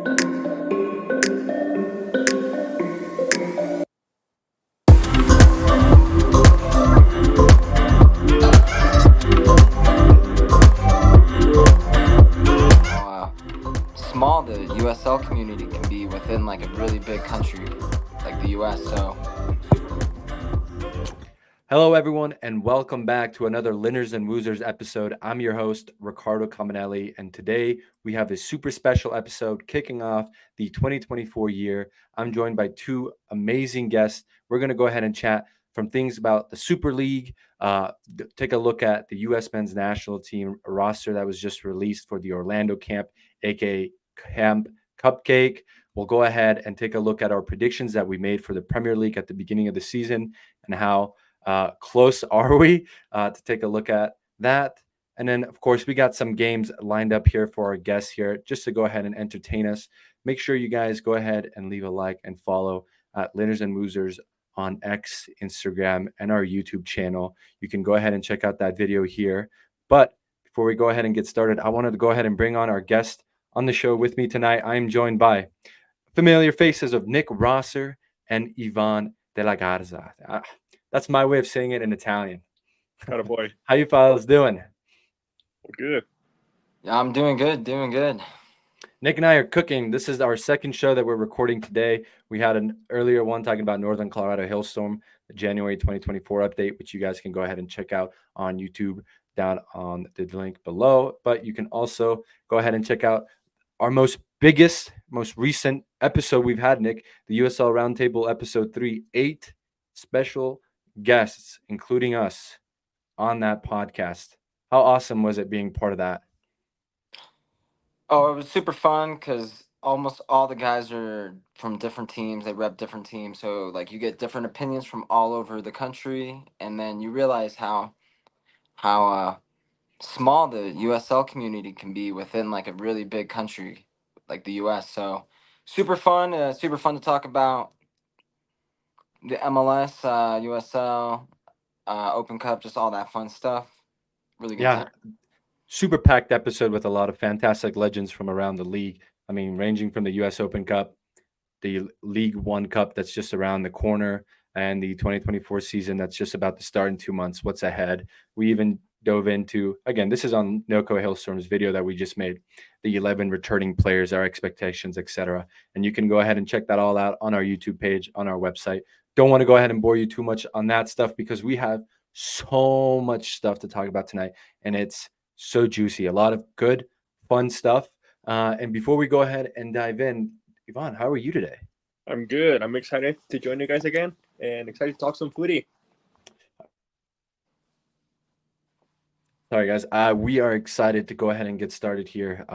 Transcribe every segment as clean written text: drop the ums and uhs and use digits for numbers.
Small the USL community can be within like a really big country like the US. So Hello, everyone, and welcome back to another Linners and Wosers episode. I'm your host, Riccardo Cominelli, and today we have a super special episode kicking off the 2024 year. I'm joined by two amazing guests. We're going to go ahead and chat from things about the Super League, take a look at the U.S. men's national team roster that was just released for the Orlando camp, aka Camp Cupcake. We'll go ahead and take a look at our predictions that we made for the Premier League at the beginning of the season and how close are we to take a look at that. And then, of course, we got some games lined up here for our guests here just to go ahead and entertain us. Make sure you guys go ahead and leave a like and follow Linners and Wosers on X, Instagram, and our YouTube channel. You can go ahead and check out that video here. But before we go ahead and get started, I wanted to go ahead and bring on our guest on the show with me tonight. I am joined by familiar faces of Nick Rosser and Ivan de la Garza. That's my way of saying it in Italian. Got a boy. How you fellas doing? Good. yeah, I'm doing good. Nick and I are cooking. This is our second show that we're recording today. We had an earlier one talking about Northern Colorado hailstorm, the January 2024 update, which you guys can go ahead and check out on YouTube down on the link below. But you can also go ahead and check out our most recent episode we've had, Nick, the USL Roundtable episode 3, 8 special guests, including us, on that podcast. How awesome was it being part of that? Oh, it was super fun because almost all the guys are from different teams. They rep different teams, so like you get different opinions from all over the country, and then you realize how small the USL community can be within like a really big country like the US. So super fun to talk about the MLS, USL, Open Cup, just all that fun stuff. Really good time. Super packed episode with a lot of fantastic legends from around the league. I mean, ranging from the US Open Cup, the League One Cup that's just around the corner, and the 2024 season that's just about to start in 2 months. What's ahead? We even dove into, again, this is on NoCo Hailstorm's video that we just made, the 11 returning players, our expectations, etc. And you can go ahead and check that all out on our YouTube page, on our website. Don't want to go ahead and bore you too much on that stuff because we have so much stuff to talk about tonight, and it's so juicy. A lot of good, fun stuff. And before we go ahead and dive in, Ivan, how are you today? I'm good. I'm excited to join you guys again and excited to talk some footy. Sorry, guys. We are excited to go ahead and get started here.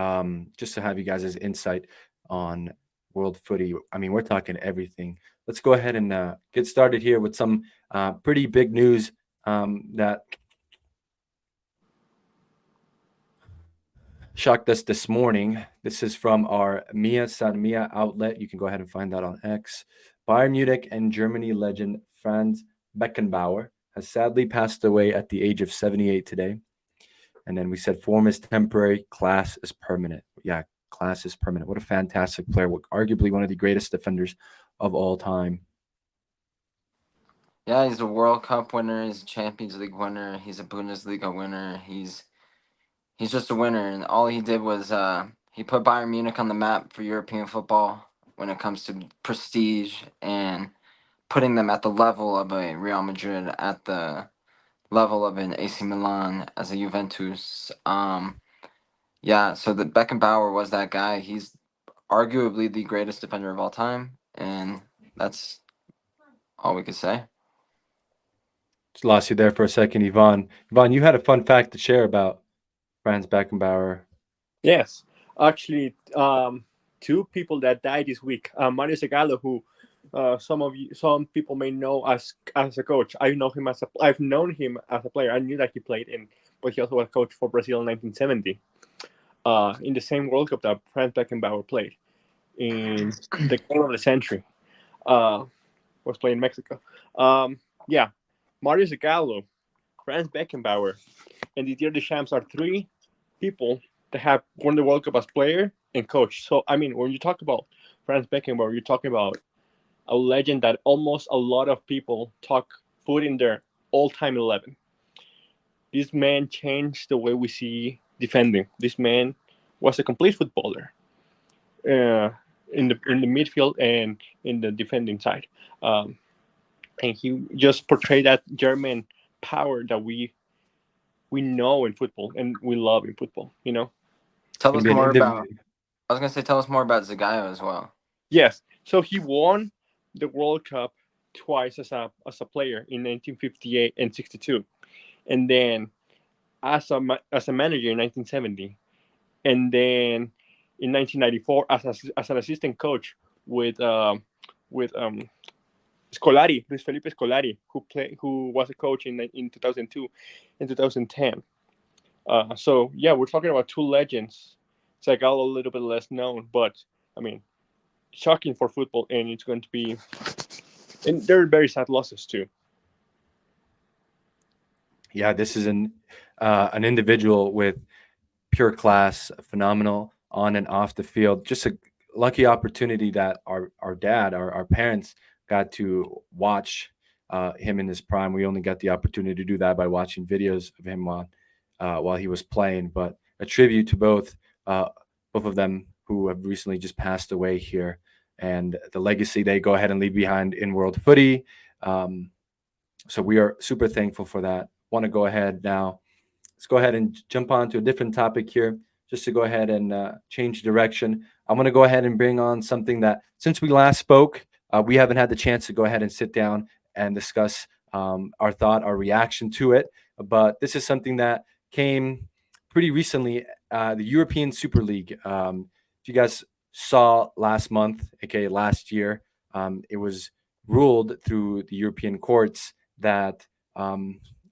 Just to have you guys' insight on World Footy. I mean, we're talking everything. Let's go ahead and get started here with some pretty big news that shocked us this morning. This is from our Mia San Mia outlet. You can go ahead and find that on X. Bayern Munich and Germany legend Franz Beckenbauer has sadly passed away at the age of 78 today. And then we said form is temporary, class is permanent. Yeah, class is permanent. What a fantastic player. Arguably one of the greatest defenders of all time. Yeah, he's a World Cup winner. He's a Champions League winner. He's a Bundesliga winner. He's just a winner, and all he did was he put Bayern Munich on the map for European football when it comes to prestige and putting them at the level of a Real Madrid, at the level of an AC Milan, as a Juventus. Yeah, so the Beckenbauer was that guy. He's arguably the greatest defender of all time, and that's all we could say. Just lost you there for a second, Ivan. Ivan, you had a fun fact to share about Franz Beckenbauer. Yes. Actually, two people that died this week. Mario Zagallo, who some people may know as a coach. I've known him as a player. I knew that he played but he also was coach for Brazil in 1970. In the same World Cup that Franz Beckenbauer played in the game of the century. Was playing in Mexico. Yeah, Mario Zagallo, Franz Beckenbauer, and Didier Deschamps are three people that have won the World Cup as player and coach. So I mean, when you talk about Franz Beckenbauer, you're talking about a legend that almost a lot of people talk put in their all-time 11. This man changed the way we see defending. This man was a complete footballer in the midfield and in the defending side, um, and he just portrayed that German power that we know in football and we love in football. You know. Tell Going us to be an more about. individual. I was gonna say, tell us more about Zagayo as well. Yes. So he won the World Cup twice as a player in 1958 and 62, and then as a manager in 1970, and then in 1994 as an assistant coach with Scolari, Luis Felipe Scolari, who was a coach in 2002 and 2010. So yeah, we're talking about two legends. Zagallo a little bit less known, but I mean, shocking for football, and it's going to be, and they're very sad losses too. Yeah, this is an individual with pure class, phenomenal on and off the field. Just a lucky opportunity that our dad, our parents got to watch him in his prime. We only got the opportunity to do that by watching videos of him while he was playing. But a tribute to both of them who have recently just passed away here, and the legacy they go ahead and leave behind in World Footy. Um, so we are super thankful for that. Want to go ahead now. Let's go ahead and jump on to a different topic here, just to go ahead and change direction. I'm going to go ahead and bring on something that, since we last spoke, we haven't had the chance to go ahead and sit down and discuss our reaction to it. But this is something that came pretty recently, the European Super League. If you guys saw last month, aka last year, it was ruled through the European courts that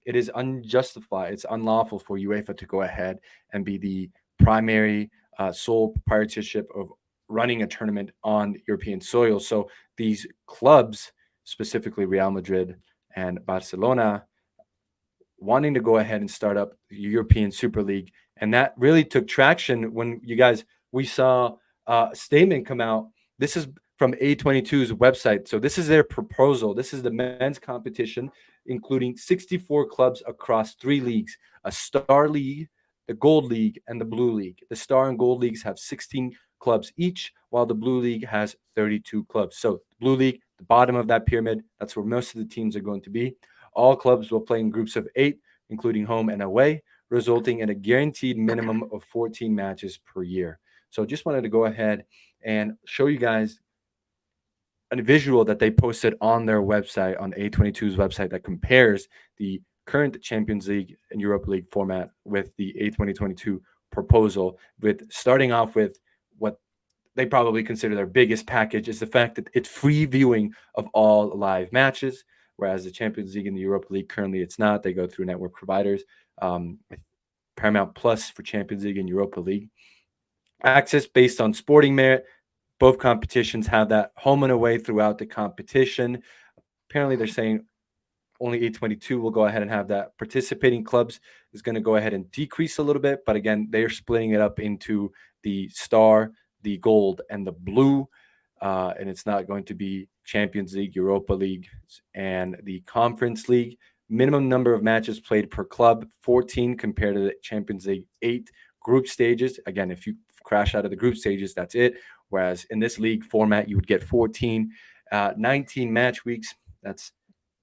it is unjustified, it's unlawful for UEFA to go ahead and be the primary sole proprietorship of running a tournament on European soil. So these clubs, specifically Real Madrid and Barcelona, wanting to go ahead and start up the European Super League. And that really took traction when we saw a statement come out. This is from A22's website. So this is their proposal. This is the men's competition, including 64 clubs across 3 leagues: a Star League, the Gold League, and the Blue League. The Star and Gold Leagues have 16 clubs each, while the Blue League has 32 clubs. So the Blue League, the bottom of that pyramid, that's where most of the teams are going to be. All clubs will play in groups of 8, including home and away, resulting in a guaranteed minimum of 14 matches per year. So just wanted to go ahead and show you guys a visual that they posted on their website, on A22's website, that compares the current Champions League and Europa League format with the A2022 proposal, with starting off with what they probably consider their biggest package is the fact that it's free viewing of all live matches, whereas the Champions League and the Europa League, currently it's not. They go through network providers. Paramount Plus for Champions League and Europa League. Access based on sporting merit. Both competitions have that home and away throughout the competition. Apparently, they're saying only A22 will go ahead and have that. Participating clubs is going to go ahead and decrease a little bit. But again, they're splitting it up into the Star, the Gold, and the Blue. And it's not going to be Champions League, Europa League, and the Conference League. Minimum number of matches played per club, 14 compared to the Champions League, 8 group stages. Again, if you crash out of the group stages, that's it. Whereas in this league format, you would get 14, 19 match weeks. That's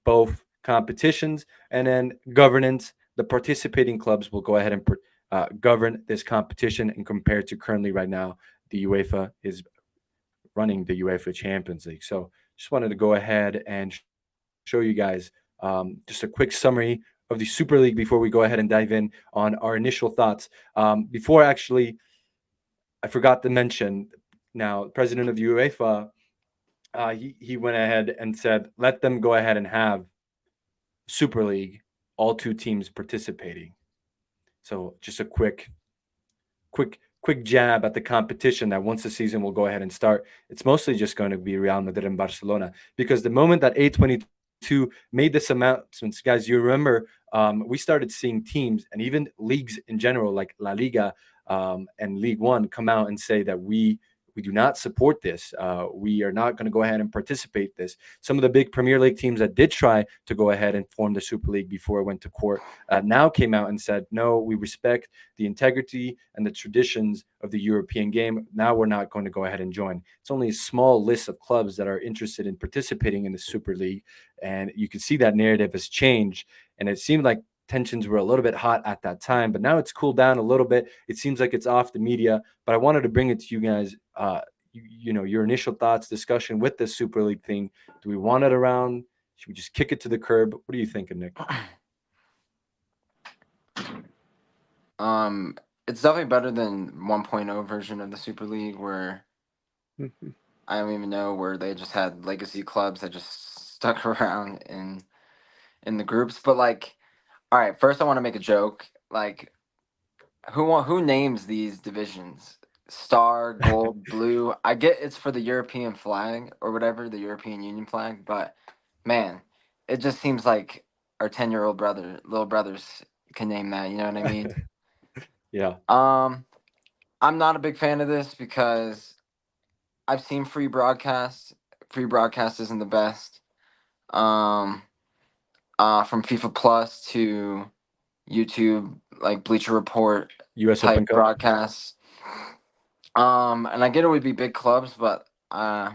both competitions. And then governance, the participating clubs will go ahead and govern this competition. And compared to currently right now, the UEFA is running the UEFA Champions League. So just wanted to go ahead and show you guys just a quick summary of the Super League before we go ahead and dive in on our initial thoughts. Before actually, I forgot to mention, now, president of UEFA, he went ahead and said, let them go ahead and have Super League, all 2 teams participating. So just a quick jab at the competition that once the season will go ahead and start, it's mostly just going to be Real Madrid and Barcelona, because the moment that A22 made this announcement, guys, you remember we started seeing teams and even leagues in general, like La Liga, and League One come out and say that we do not support this. We are not going to go ahead and participate this. Some of the big Premier League teams that did try to go ahead and form the Super League before it went to court now came out and said, no, we respect the integrity and the traditions of the European game. Now we're not going to go ahead and join. It's only a small list of clubs that are interested in participating in the Super League. And you can see that narrative has changed. And it seemed like tensions were a little bit hot at that time, but now it's cooled down a little bit. It seems like it's off the media, but I wanted to bring it to you guys. Your initial thoughts, discussion with this Super League thing. Do we want it around? Should we just kick it to the curb? What are you thinking, Nick? It's definitely better than 1.0 version of the Super League where I don't even know, where they just had legacy clubs that just stuck around in the groups. But like, all right, first I want to make a joke. Like, who names these divisions? Star, gold, blue. I get it's for the European flag or whatever, the European Union flag, but man, it just seems like our 10-year-old little brothers can name that, you know what I mean? Yeah. I'm not a big fan of this because I've seen free broadcasts. Free broadcast isn't the best. From FIFA Plus to YouTube, like Bleacher Report US type Open Cup. broadcasts. And I get it would be big clubs, but I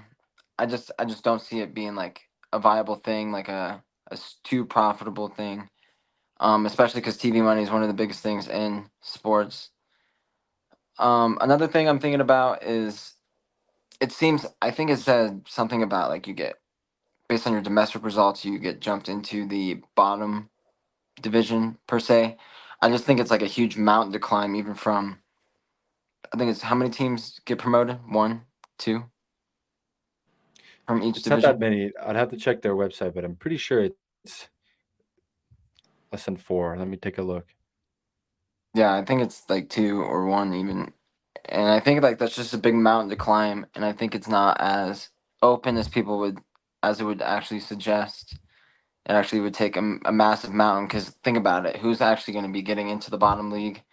just don't see it being like a viable thing, like a too profitable thing. Especially because TV money is one of the biggest things in sports. Another thing I'm thinking about is I think it said something about like you get, based on your domestic results, you get jumped into the bottom division per se. I just think it's like a huge mountain to climb, even from, I think it's how many teams get promoted? 1, 2 from each It's not that division. many. I'd have to check their website, but I'm pretty sure it's less than 4. Let me take a look. Yeah, I think it's like 2 or 1 even. And I think like that's just a big mountain to climb, and I think it's not as open as it would actually suggest. It actually would take a massive mountain, because think about it, who's actually going to be getting into the bottom league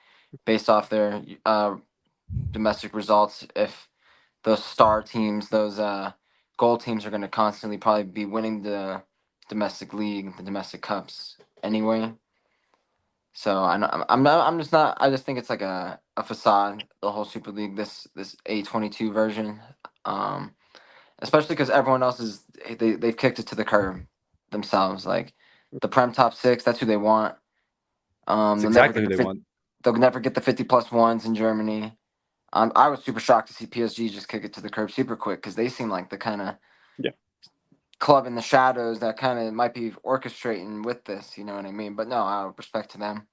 based off their domestic results if those star teams, those gold teams are going to constantly probably be winning the domestic league, the domestic cups anyway. So I'm just not. I just think it's like a facade. The whole Super League, this A22 version, especially because everyone else they've kicked it to the curb themselves. Like the Prem top 6, that's who they want. It's They'll never exactly who get they want. they'll never get the 50+1s in Germany. I was super shocked to see PSG just kick it to the curb super quick, because they seem like the kind of club in the shadows that kind of might be orchestrating with this. You know what I mean? But no, I have respect to them.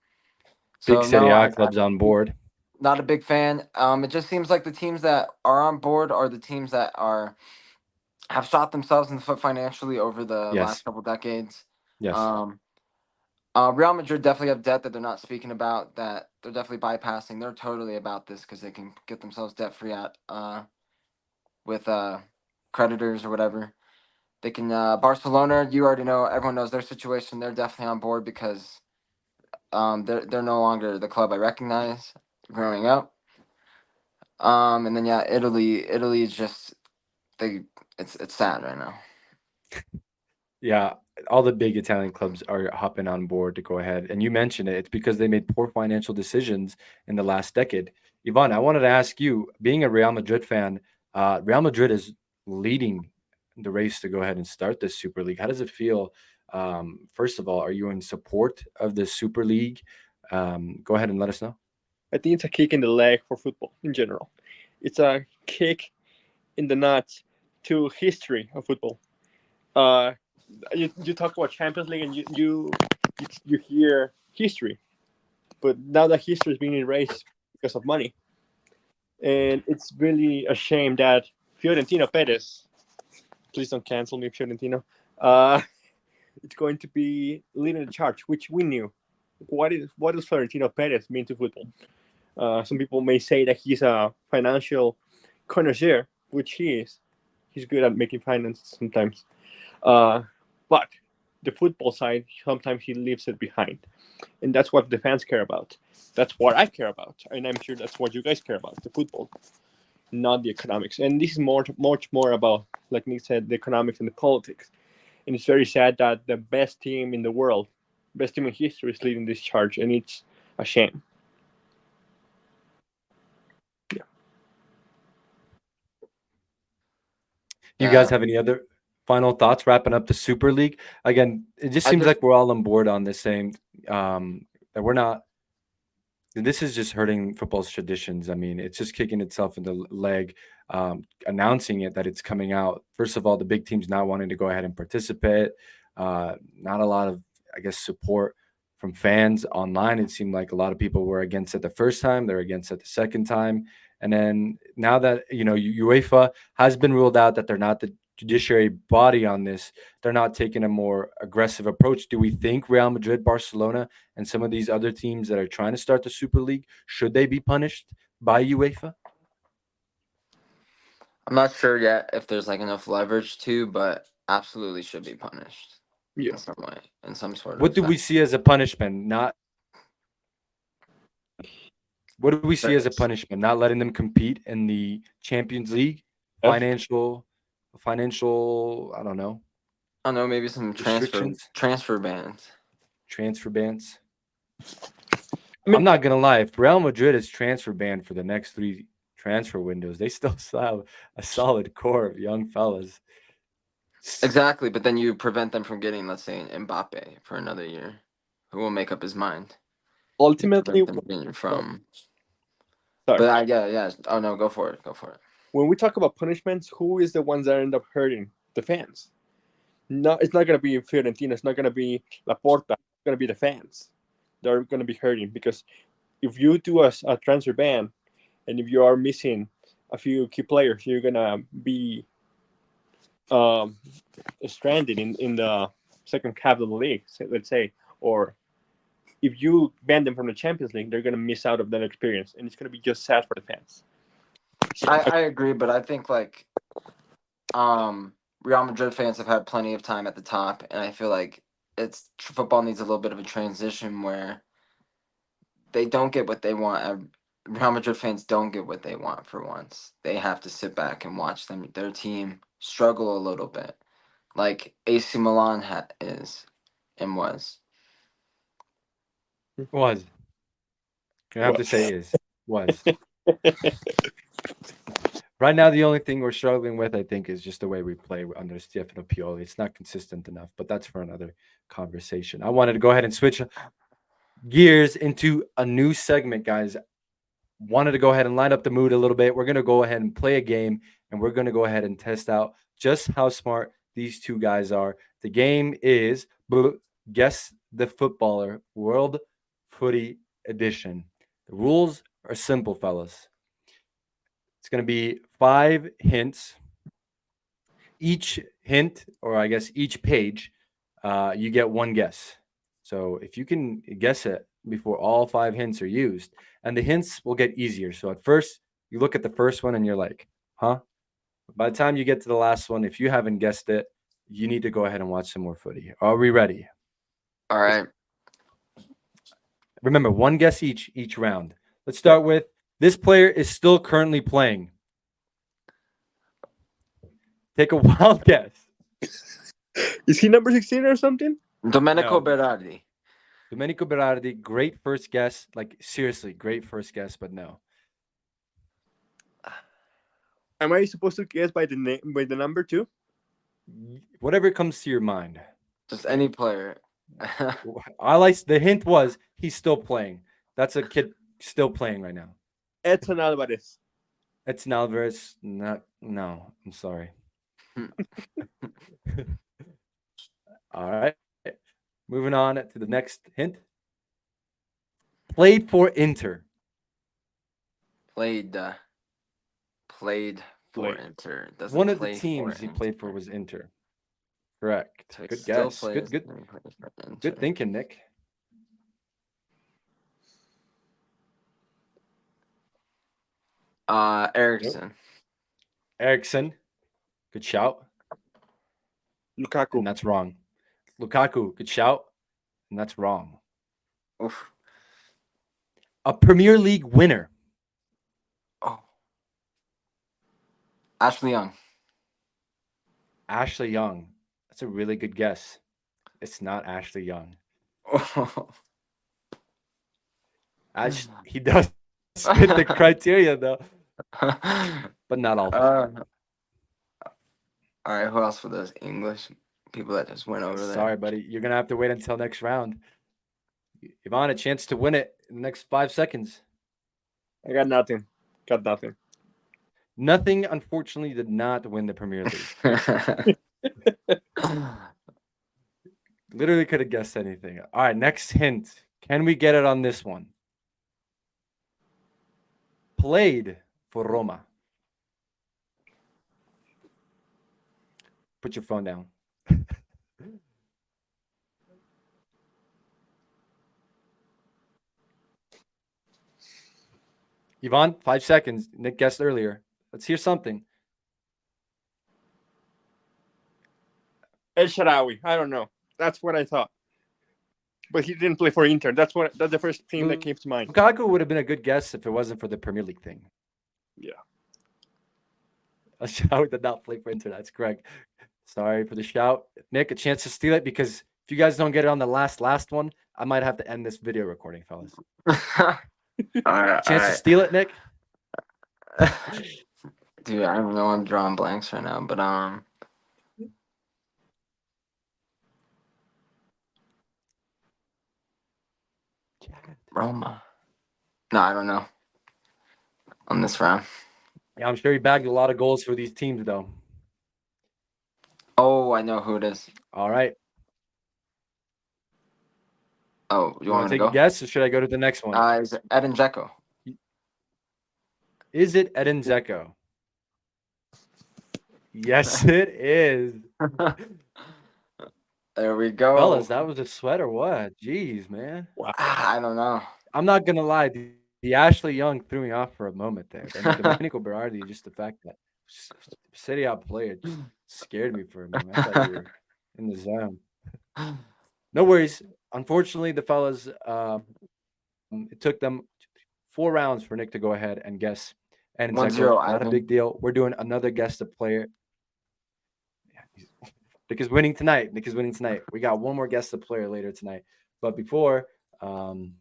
Big So Serie no, A clubs on board. not a big fan. It just seems like the teams that are on board are the teams that have shot themselves in the foot financially over the Yes. last couple decades. Yes. Real Madrid definitely have debt that they're not speaking about, that they're definitely bypassing. They're totally about this because they can get themselves debt free with creditors or whatever. They can Barcelona. You already know. Everyone knows their situation. They're definitely on board because they're no longer the club I recognize growing up. And then yeah, Italy is just it's sad right now. Yeah, all the big Italian clubs are hopping on board to go ahead. And you mentioned it. It's because they made poor financial decisions in the last decade. Ivan, I wanted to ask you, being a Real Madrid fan, Real Madrid is leading the race to go ahead and start this Super League. How does it feel? First of all, are you in support of the Super League? Go ahead and let us know. I think it's a kick in the leg for football in general. It's a kick in the nuts to history of football. You talk about Champions League and you hear history, but now that history is being erased because of money, and it's really a shame that Fiorentino Perez, please don't cancel me, Fiorentino. It's going to be leading the charge, which we knew. What does Florentino Perez mean to football? Some people may say that he's a financial connoisseur, which he is. He's good at making finance sometimes. But the football side, sometimes he leaves it behind. And that's what the fans care about. That's what I care about, and I'm sure that's what you guys care about, the football, not the economics. And this is much more about, like Nick said, the economics and the politics. And it's very sad that the best team in the world, best team in history, is leading this charge, and it's a shame. Yeah. You guys have any other final thoughts wrapping up the Super League? Again, it just seems like we're all on board on the same that we're not. This is just hurting football's traditions. I mean, it's just kicking itself in the leg, announcing it that it's coming out. First of all, the big teams not wanting to go ahead and participate. Not a lot of, I guess, support from fans online. It seemed like a lot of people were against it the first time. They're against it the second time. And then now that, UEFA has been ruled out that they're not the judiciary body on this, they're not taking a more aggressive approach. Do we think Real Madrid, Barcelona, and some of these other teams that are trying to start the Super League, should they be punished by UEFA? I'm not sure yet if there's like enough leverage to, but absolutely should be punished in some way, in some sort of. What do we see as a punishment? What do we see as a punishment? Not letting them compete in the Champions League? Financial, I don't know. I don't know, maybe some transfer bans. Transfer bans. I'm not gonna lie. If Real Madrid is transfer banned for the next 3 transfer windows, they still have a solid core of young fellas. Exactly, but then you prevent them from getting, let's say, Mbappe for another year, who will make up his mind. Ultimately, from. Sorry. But yeah. Oh no, go for it. When we talk about punishments, who is the ones that end up hurting the fans? No, it's not going to be Fiorentina. It's not going to be Laporta. It's going to be the fans. They're going to be hurting, because if you do a transfer ban, and if you are missing a few key players, you're going to be stranded in the second half of the league, let's say. Or if you ban them from the Champions League, they're going to miss out of that experience, and it's going to be just sad for the fans. I agree, but I think like Real Madrid fans have had plenty of time at the top, and I feel like football needs a little bit of a transition where they don't get what they want. Real Madrid fans don't get what they want for once. They have to sit back and watch their team struggle a little bit, like AC Milan is and was. Was. You have to say was. Right now, the only thing we're struggling with, I think, is just the way we play under Stefano Pioli. It's not consistent enough, but that's for another conversation. I wanted to go ahead and switch gears into a new segment, guys. Wanted to go ahead and line up the mood a little bit. We're going to go ahead and play a game, and we're going to go ahead and test out just how smart these two guys are. The game is Guess the Footballer World Footy Edition. The rules are simple, fellas. It's going to be 5 hints. Each hint, or I guess each page, you get 1 guess. So if you can guess it before all 5 hints are used, and the hints will get easier. So at first, you look at the first one and you're like, huh? By the time you get to the last one, if you haven't guessed it, you need to go ahead and watch some more footy. Are we ready? All right. Remember, 1 guess each round. Let's start with, this player is still currently playing. Take a wild guess. Is he number 16 or something? Domenico Berardi. Domenico Berardi, great first guess. Like, seriously, great first guess, but no. Am I supposed to guess by the name, by the number too? Whatever comes to your mind. Just any player. The hint was he's still playing. That's a kid still playing right now. Edson Alvarez. Edson Alvarez, no, I'm sorry. All right. Moving on to the next hint. Played for Inter. Played for Inter. One of the teams he played for was Inter. Correct. So good guess. Good thinking, Nick. Ericsson. Yep. Ericsson. Good shout. Lukaku. And that's wrong. Lukaku. Good shout. And that's wrong. Oof. A Premier League winner. Oh. Ashley Young. Ashley Young. That's a really good guess. It's not Ashley Young. He does fit the criteria, though. But not all. All right, who else for those English people that just went over there? Sorry, buddy. You're going to have to wait until next round. Ivan, a chance to win it in the next 5 seconds. I got nothing. Got nothing. Nothing, unfortunately, did not win the Premier League. Literally could have guessed anything. All right, next hint. Can we get it on this one? Played for Roma. Put your phone down. Ivan, 5 seconds. Nick guessed earlier. Let's hear something. El Shaarawy. I don't know. That's what I thought. But he didn't play for Inter. That's the first team that came to mind. Lukaku would have been a good guess if it wasn't for the Premier League thing. Yeah. El Shaarawy did not play for Inter. That's correct. Sorry for the shout. Nick, a chance to steal it, because if you guys don't get it on the last one, I might have to end this video recording, fellas. Chance to steal it, Nick? Dude, I don't know. I'm drawing blanks right now, but Roma. No, I don't know. On this round. Yeah, I'm sure he bagged a lot of goals for these teams, though. Oh, I know who it is. All right. Oh, you want me to take go? a guess, or should I go to the next one? Is it Edin Dzeko? Is it Edin Dzeko? Yes, it is. There we go. Fellas, that was a sweat or what? Jeez, man. Wow. I don't know. I'm not going to lie. The Ashley Young threw me off for a moment there. And Domenico Berardi, just the fact that Serie A player just scared me for a moment. I thought you were in the zone. No worries. Unfortunately, the fellas, it took them 4 rounds for Nick to go ahead and guess. And it's 1-0, not a big deal. We're doing another guess the player. Nick is winning tonight. We got one more guess the player later tonight. But before we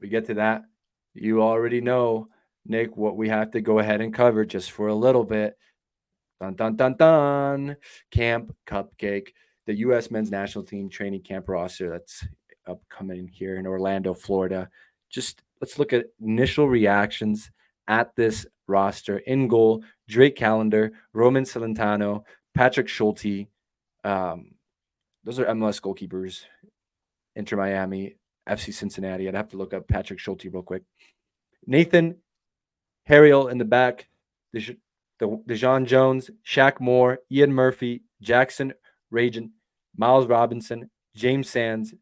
get to that, you already know, Nick, what we have to go ahead and cover just for a little bit. Dun, dun, dun, dun. Camp Cupcake, the U.S. men's national team training camp roster that's upcoming here in Orlando, Florida. Just let's look at initial reactions at this roster. In goal, Drake Callender, Roman Celentano, Patrick Schulte. Those are MLS goalkeepers. Inter Miami, FC Cincinnati. I'd have to look up Patrick Schulte real quick. Nathan Harriel in the back. DeJon Jones, Shaq Moore, Ian Murphy, Jackson Rajan, Miles Robinson, James Sands,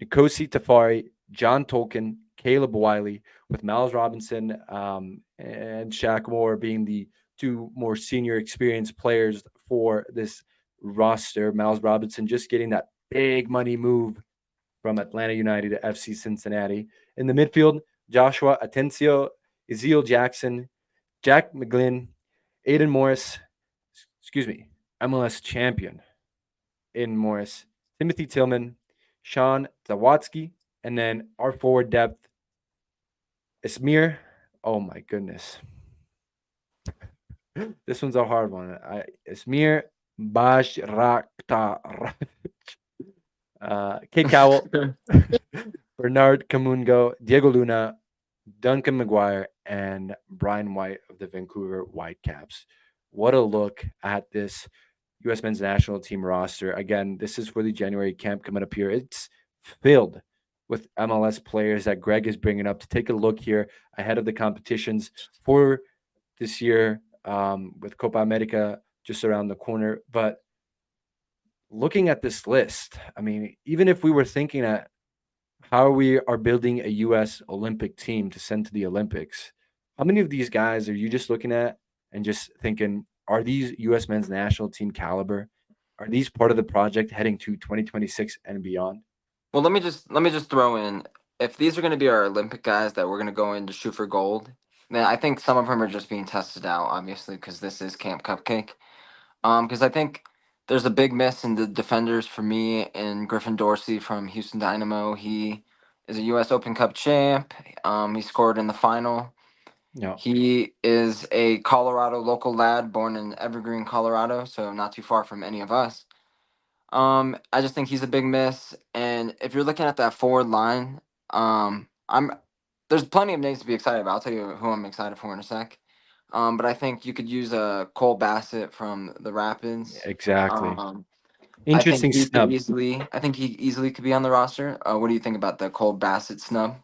Nkosi Tafari, John Tolkien, Caleb Wiley, with Miles Robinson and Shaq Moore being the 2 more senior experienced players for this roster. Miles Robinson just getting that big money move from Atlanta United to FC Cincinnati. In the midfield, Joshua Atencio, Ezeal Jackson, Jack McGlynn, Aiden Morris, MLS champion Aiden Morris, Timothy Tillman, Sean Zawatsky, and then our forward depth, Ismir. Oh my goodness. This one's a hard one. Ismir Bashraktar. Kate Cowell, Bernard Kamungo, Diego Luna, Duncan McGuire, and Brian White of the Vancouver Whitecaps. What a look at this U.S. men's national team roster. Again, this is for the January camp coming up here. It's filled with MLS players that Greg is bringing up to take a look here ahead of the competitions for this year with Copa America just around the corner. But looking at this list, I mean, even if we were thinking at how we are building a U.S. Olympic team to send to the Olympics, how many of these guys are you just looking at and just thinking, are these U.S. men's national team caliber? Are these part of the project heading to 2026 and beyond? Well, let me just throw in if these are going to be our Olympic guys that we're going to go in to shoot for gold, then I think some of them are just being tested out, obviously, because this is Camp Cupcake. Because I think there's a big miss in the defenders for me and Griffin Dorsey from Houston Dynamo. He is a U.S. Open Cup champ. He scored in the final. Yeah. He is a Colorado local lad born in Evergreen, Colorado, so not too far from any of us. I just think he's a big miss. And if you're looking at that forward line, I'm there's plenty of names to be excited about. I'll tell you who I'm excited for in a sec. But I think you could use a Cole Bassett from the Rapids. Exactly. Um, Interesting snub. I think he easily could be on the roster. What do you think about the Cole Bassett snub?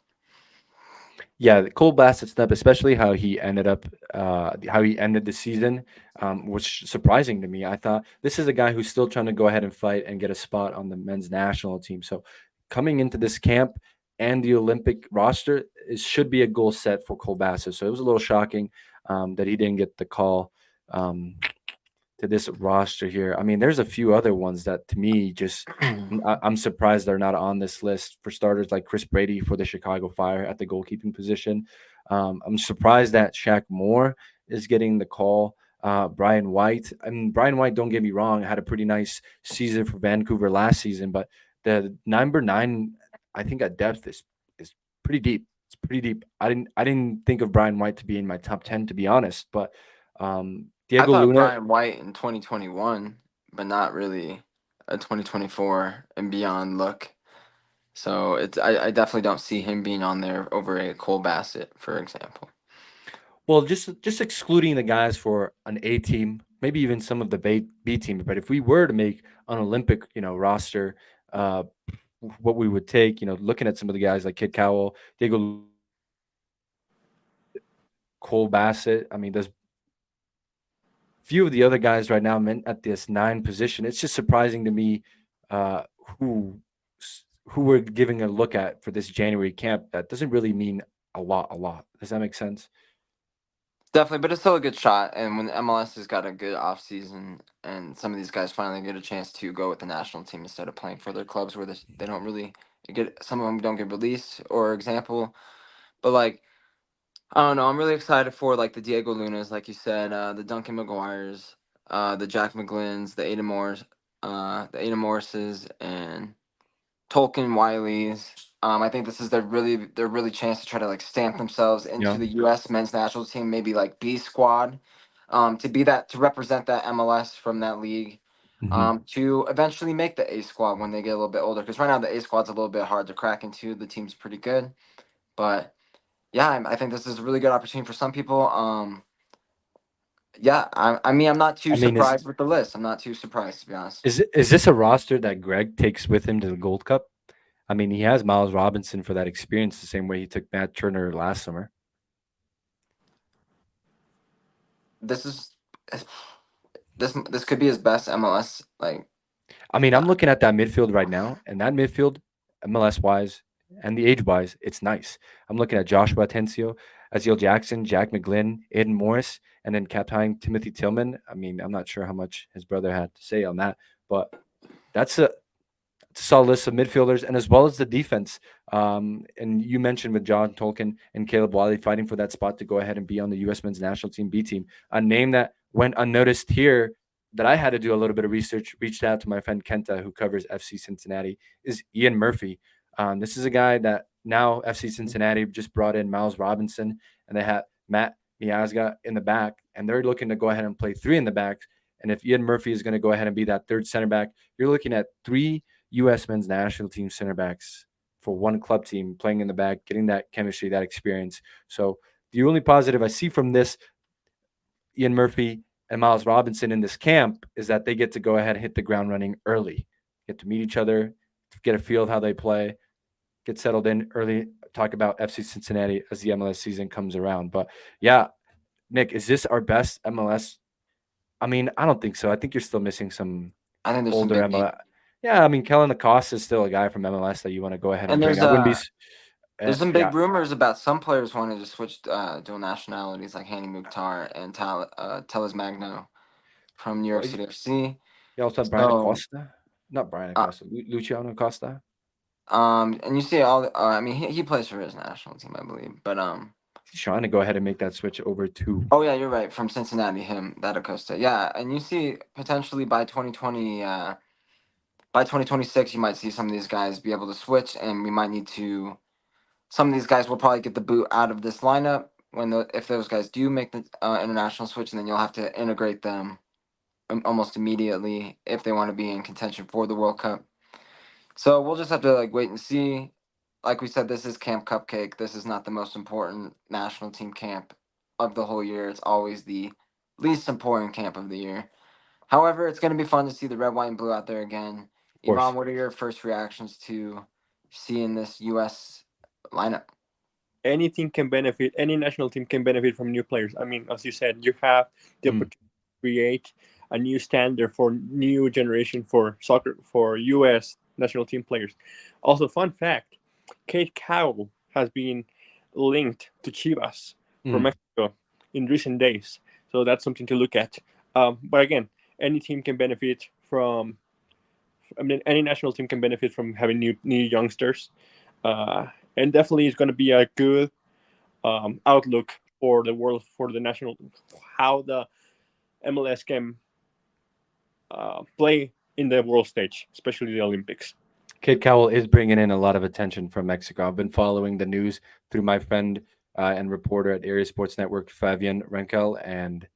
Yeah, the Cole Bassett snub, especially how he ended up, how he ended the season, was surprising to me. I thought this is a guy who's still trying to go ahead and fight and get a spot on the men's national team. So coming into this camp and the Olympic roster, it should be a goal set for Cole Bassett. So it was a little shocking that he didn't get the call. To this roster here. I mean, there's a few other ones that to me just I'm surprised they're not on this list. For starters, like Chris Brady for the Chicago Fire at the goalkeeping position. I'm surprised that Shaq Moore is getting the call. Brian White. I mean, Brian White, don't get me wrong, had a pretty nice season for Vancouver last season, but the number 9, I think at depth is pretty deep. It's pretty deep. I didn't think of Brian White to be in my top 10, to be honest, but I Diego thought Luna. Brian White in 2021, but not really a 2024 and beyond look. So I definitely don't see him being on there over a Cole Bassett, for example. Well, just excluding the guys for an A team, maybe even some of the B team. But if we were to make an Olympic, roster, uh, what we would take, looking at some of the guys like Kid Cowell, Diego, Cole Bassett. I mean, there's few of the other guys right now meant at this 9 position. It's just surprising to me uh, who who we're giving a look at for this January camp. That doesn't really mean a lot. A lot. Does that make sense? Definitely, but it's still a good shot. And when MLS has got a good off season, and some of these guys finally get a chance to go with the national team instead of playing for their clubs where they don't really get, some of them don't get released, or example. But like, I don't know. I'm really excited for like the Diego Lunas, like you said, the Duncan McGuires, the Jack McGlynn's, the Ada Morrises, and Tolkien Wiley's. I think this is their really chance to try to like stamp themselves into Yeah. the U.S. men's national team, maybe like B squad, to represent that MLS from that league, Hmm. to eventually make the A squad when they get a little bit older. Because right now the A squad's a little bit hard to crack into. The team's pretty good, but yeah, I think this is a really good opportunity for some people. Yeah, I mean I'm not too I mean, is surprised with the list. I'm not too surprised to be honest. is is this a roster that Greg takes with him to the Gold Cup? I mean, he has Miles Robinson for that experience, the same way he took Matt Turner last summer. This is this could be his best MLS like. I mean, I'm Uh, looking at that midfield right now, and that midfield, MLS wise and the age wise, it's nice. I'm looking at Joshua Atencio, Aziel Jackson, Jack McGlynn, Aiden Morris, and then captain Timothy Tillman. I mean, I'm not sure how much his brother had to say on that, but that's a solid list of midfielders, and as well as the defense. And you mentioned with John Tolkien and Caleb Wiley fighting for that spot to go ahead and be on the U.S. men's national team B team. A name that went unnoticed here that I had to do a little bit of research, reached out to my friend Kenta, who covers FC Cincinnati, is Ian Murphy. This is a guy that now FC Cincinnati just brought in Miles Robinson, and they have Matt Miazga in the back, and they're looking to go ahead and play 3 in the back. And if Ian Murphy is going to go ahead and be that third center back, you're looking at 3 U.S. men's national team center backs for one club team playing in the back, getting that chemistry, that experience. So the only positive I see from this, Ian Murphy and Miles Robinson in this camp, is that they get to go ahead and hit the ground running early, get to meet each other, get a feel of how they play, get settled in early. Talk about FC Cincinnati as the MLS season comes around. But yeah, Nick, is this our best MLS? I mean, I don't think so. I think you're still missing some I think there's some older big names. MLS. Yeah, I mean, Kellen Acosta is still a guy from MLS that you want to go ahead and And bring. I wouldn't be. there's some Yeah. big rumors about some players wanting to switch dual nationalities, like Hani Mukhtar and Teles Magno from New Well, York City FC. you also have Brian So Acosta. Not Brian uh, Acosta. Luciano Acosta. And you see all. I mean, he plays for his national team, I believe. But He's trying to go ahead and make that switch over to. oh yeah, you're right. From Cincinnati, him, that Acosta. Yeah, and you see potentially by 2020, by 2026, you might see some of these guys be able to switch, and we might need to. Some of these guys will probably get the boot out of this lineup if those guys do make the international switch, and then you'll have to integrate them almost immediately if they want to be in contention for the World Cup. So we'll just have to like wait and see. Like we said, this is Camp Cupcake. This is not the most important national team camp of the whole year. It's always the least important camp of the year. However, it's going to be fun to see the red, white, and blue out there again. Of course. Yvonne, what are your first reactions to seeing this U.S. lineup? Any team can benefit. Any national team can benefit from new players. I mean, as you said, you have the opportunity to create a new standard for new generation for soccer for U.S. national team players. Also, fun fact: Kate Cowell has been linked to Chivas from Mexico in recent days, so that's something to look at. But again, any team can benefit from. I mean, any national team can benefit from having new youngsters, and definitely it's going to be a good outlook for the world, for the national, how the MLS can play in the world stage, especially the Olympics. Kid Cowell is bringing in a lot of attention from Mexico. I've been following the news through my friend and reporter at Area Sports Network, Fabian Renkel, and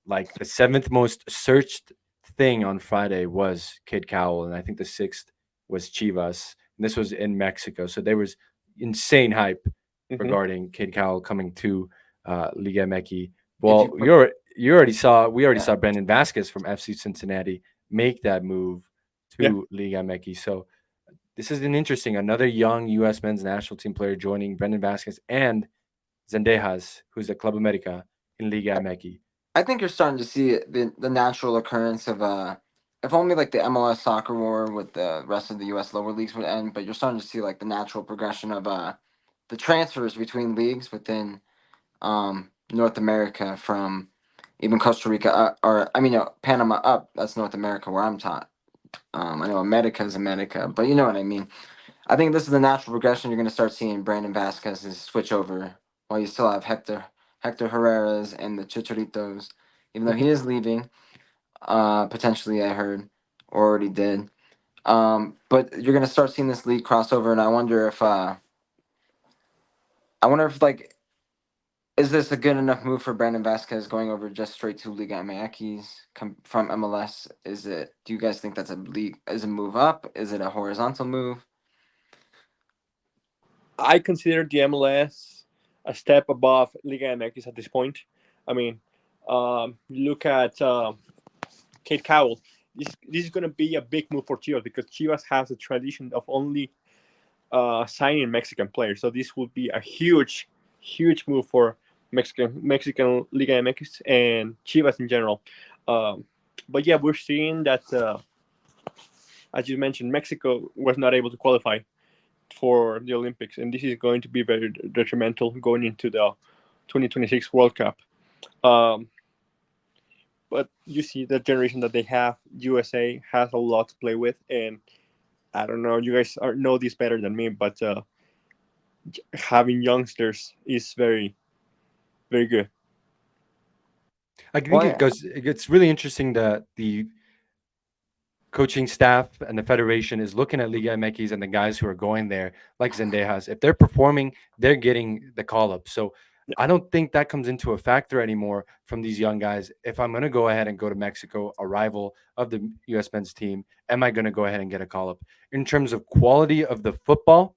like the seventh most searched thing on Friday was Kid Cowell, and I think the sixth was Chivas. And this was in Mexico, so there was insane hype Mm-hmm. regarding Kid Cowell coming to Liga MX. Did you Well, put, you already saw we already yeah. saw Brandon Vasquez from FC Cincinnati make that move Yeah. to Liga MX. So this is an interesting another young U.S. men's national team player joining Brendan Vasquez and Zendejas, who's at Club America in Liga MX. I think you're starting to see the natural occurrence of if only like the MLS soccer war with the rest of the U.S. lower leagues would end, but you're starting to see like the natural progression of the transfers between leagues within North America from even Costa Rica or I mean Panama up. That's North America where I'm taught. I know America is America, but you know what I mean. I think this is the natural progression. You're going to start seeing Brandon Vasquez's switch over while you still have Hector Herrera's and the Chicharitos, even though he is leaving. Potentially, I heard or already did. But you're going to start seeing this league crossover, and I wonder if like is this a good enough move for Brandon Vasquez going over just straight to Liga MX from MLS? Is it? Do you guys think that's a league? Is a move up? Is it a horizontal move? I consider the MLS a step above Liga MX at this point. I mean, look at Kate Cowell. This is going to be a big move for Chivas because Chivas has a tradition of only signing Mexican players. So this would be a huge, huge move for Mexican Liga MX and Chivas in general. Um, but yeah, we're seeing that, as you mentioned, Mexico was not able to qualify for the Olympics, and this is going to be very detrimental going into the 2026 World Cup. Um, but you see the generation that they have, USA has a lot to play with, and I don't know, you guys know this better than me, but having youngsters is very, very good. I think Well, it goes. It's really interesting that the coaching staff and the federation is looking at Liga MX and the guys who are going there, like Zendejas. If they're performing, they're getting the call up. So I don't think that comes into a factor anymore from these young guys. If I'm going to go ahead and go to Mexico, a rival of the U.S. men's team, am I going to go ahead and get a call up? In terms of quality of the football,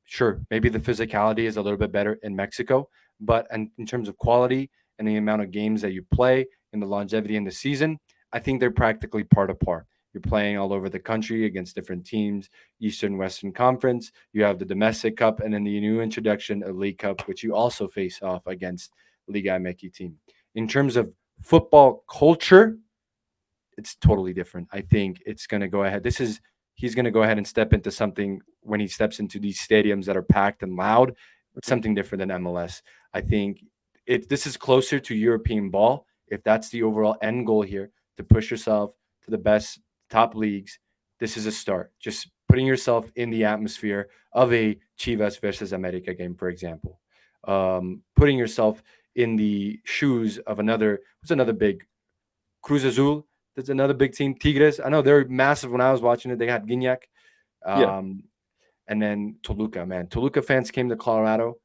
sure, maybe the physicality is a little bit better in Mexico, but in terms of quality and the amount of games that you play and the longevity in the season, I think they're practically par to par. You're playing all over the country against different teams, Eastern Western Conference. You have the domestic cup and then the new introduction of League Cup, which you also face off against Liga MX team. In terms of football culture, it's totally different. I think it's going to go ahead. He's going to go ahead and step into something when he steps into these stadiums that are packed and loud, something different than MLS. I think this is closer to European ball. If that's the overall end goal here, to push yourself to the best top leagues, this is a start. Just putting yourself in the atmosphere of a Chivas versus America game, for example. Putting yourself in the shoes of what's another big Cruz Azul. That's another big team. Tigres. I know they're massive. When I was watching it, they had Gignac. Yeah. And then Toluca, man. Toluca fans came to Colorado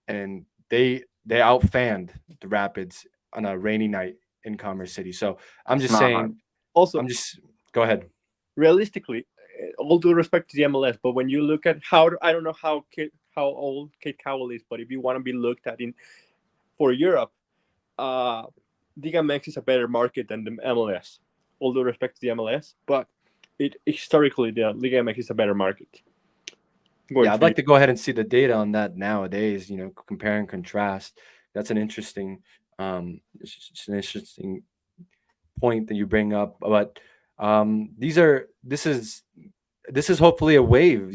and they outfanned the Rapids on a rainy night in Commerce City. So I'm It's just not hard. saying, Also, go ahead. realistically, all due respect to the MLS, but when you look at I don't know how old Kate Cowell is, but if you want to be looked at in for Europe, Liga MX is a better market than the MLS. All due respect to the MLS, but historically the Liga MX is a better market. Going Yeah, I'd for you. like to go ahead and see the data on that nowadays. Compare and contrast. That's an interesting, it's an interesting point that you bring up. But this is hopefully a wave.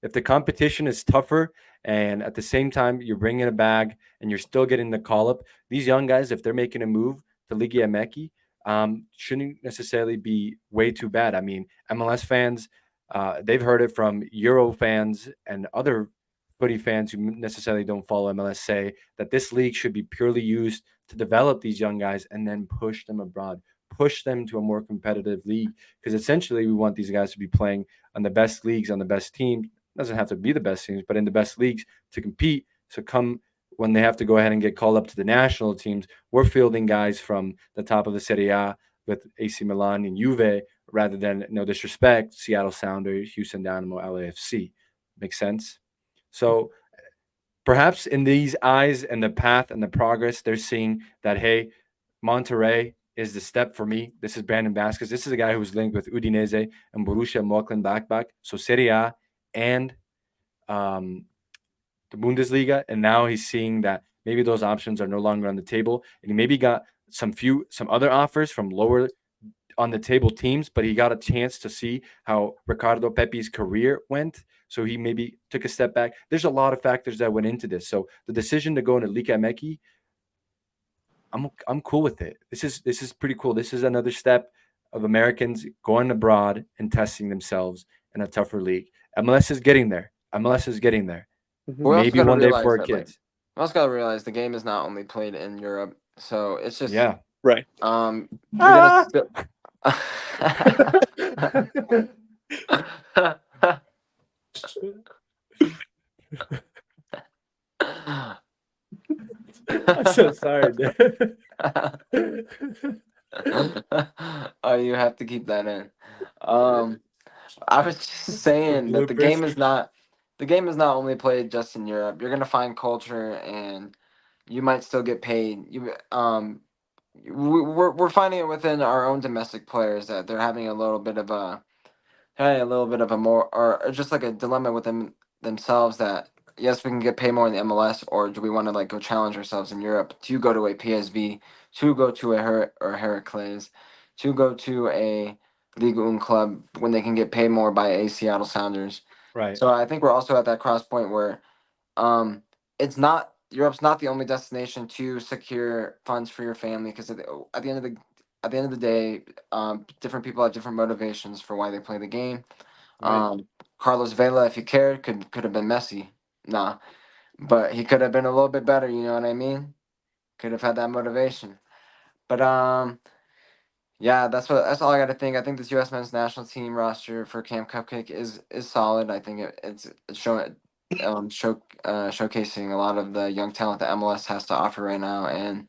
If the competition is tougher and at the same time you're bringing a bag and you're still getting the call up, these young guys, if they're making a move to Liga MX, shouldn't necessarily be way too bad. I mean, MLS fans, they've heard it from Euro fans and other footy fans who necessarily don't follow MLS say that this league should be purely used to develop these young guys and then push them abroad, push them to a more competitive league. Because essentially, we want these guys to be playing on the best leagues, on the best teams. Doesn't have to be the best teams, but in the best leagues to compete. So come when they have to go ahead and get called up to the national teams, we're fielding guys from the top of the Serie A with AC Milan and Juve rather than, no disrespect, Seattle Sounders, Houston Dynamo, LAFC. Makes sense? So perhaps in these eyes and the path and the progress, they're seeing that, hey, Monterrey is the step for me. This is Brandon Vasquez. This is a guy who was linked with Udinese and Borussia Mönchengladbach. So Serie A and the Bundesliga. And now he's seeing that maybe those options are no longer on the table. And he maybe got some other offers from lower on the table teams, but he got a chance to see how Ricardo Pepi's career went. So he maybe took a step back. There's a lot of factors that went into this. So the decision to go into Liga MX, I'm cool with it. This is pretty cool. This is another step of Americans going abroad and testing themselves in a tougher league. MLS is getting there. MLS is getting there. We also Maybe got to one day for realize our that, kids. we also got to realize the game is not only played in Europe, so it's just Yeah. Right. You're gonna still. I'm so sorry, dude. Oh, you have to keep that in. I was just saying that Bloopers. the game is not only played just in Europe. You're gonna find culture, and you might still get paid. We're finding it within our own domestic players that they're having a little bit of a more or just like a dilemma within themselves that yes, we can get paid more in the MLS, or do we want to like go challenge ourselves in Europe to go to a PSV, to go to a Heracles, to go to a Liga 1 club when they can get paid more by a Seattle Sounders. Right. So I think we're also at that cross point where it's not Europe's not the only destination to secure funds for your family because at the end of the day, different people have different motivations for why they play the game. Right. Carlos Vela, if he cared, could have been Messi. Nah, but he could have been a little bit better. You know what I mean? Could have had that motivation. But yeah, that's all I got to think. I think this U.S. men's national team roster for Camp Cupcake is solid. I think it's showing showcasing a lot of the young talent that MLS has to offer right now, and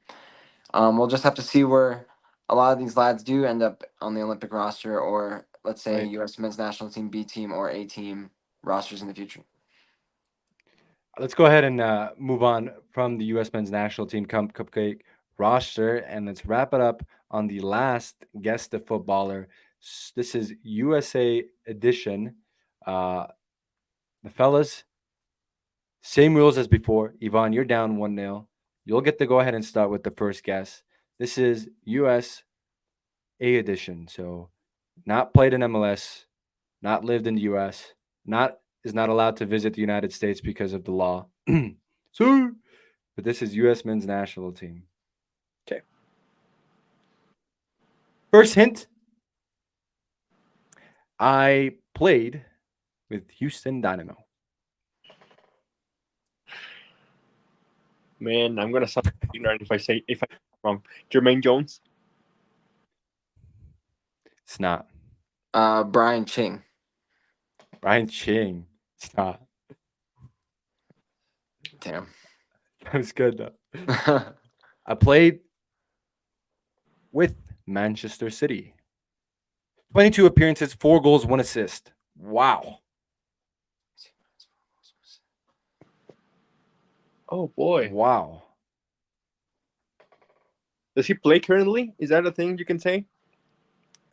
we'll just have to see where a lot of these lads do end up on the Olympic roster, or let's say Right. U.S. men's national team B team or A team rosters in the future. Let's go ahead and move on from the U.S. men's national team Cupcake roster, and let's wrap it up on the last guest of footballer. This is USA edition. The fellas, same rules as before. Yvonne, you're down 1-0. You'll get to go ahead and start with the first guess. This is USA edition. So, not played in MLS, not lived in the US, is not allowed to visit the United States because of the law. So, but this is US men's national team. Okay. First hint. I played with Houston Dynamo? Man, I'm gonna sound ignorant if I'm wrong. Jermaine Jones. It's not. Brian Ching. Brian Ching. It's not. Damn. That was good though. I played with Manchester City. 22 appearances, 4 goals, 1 assist. Wow. Oh boy. Wow. Does he play currently? Is that a thing you can say?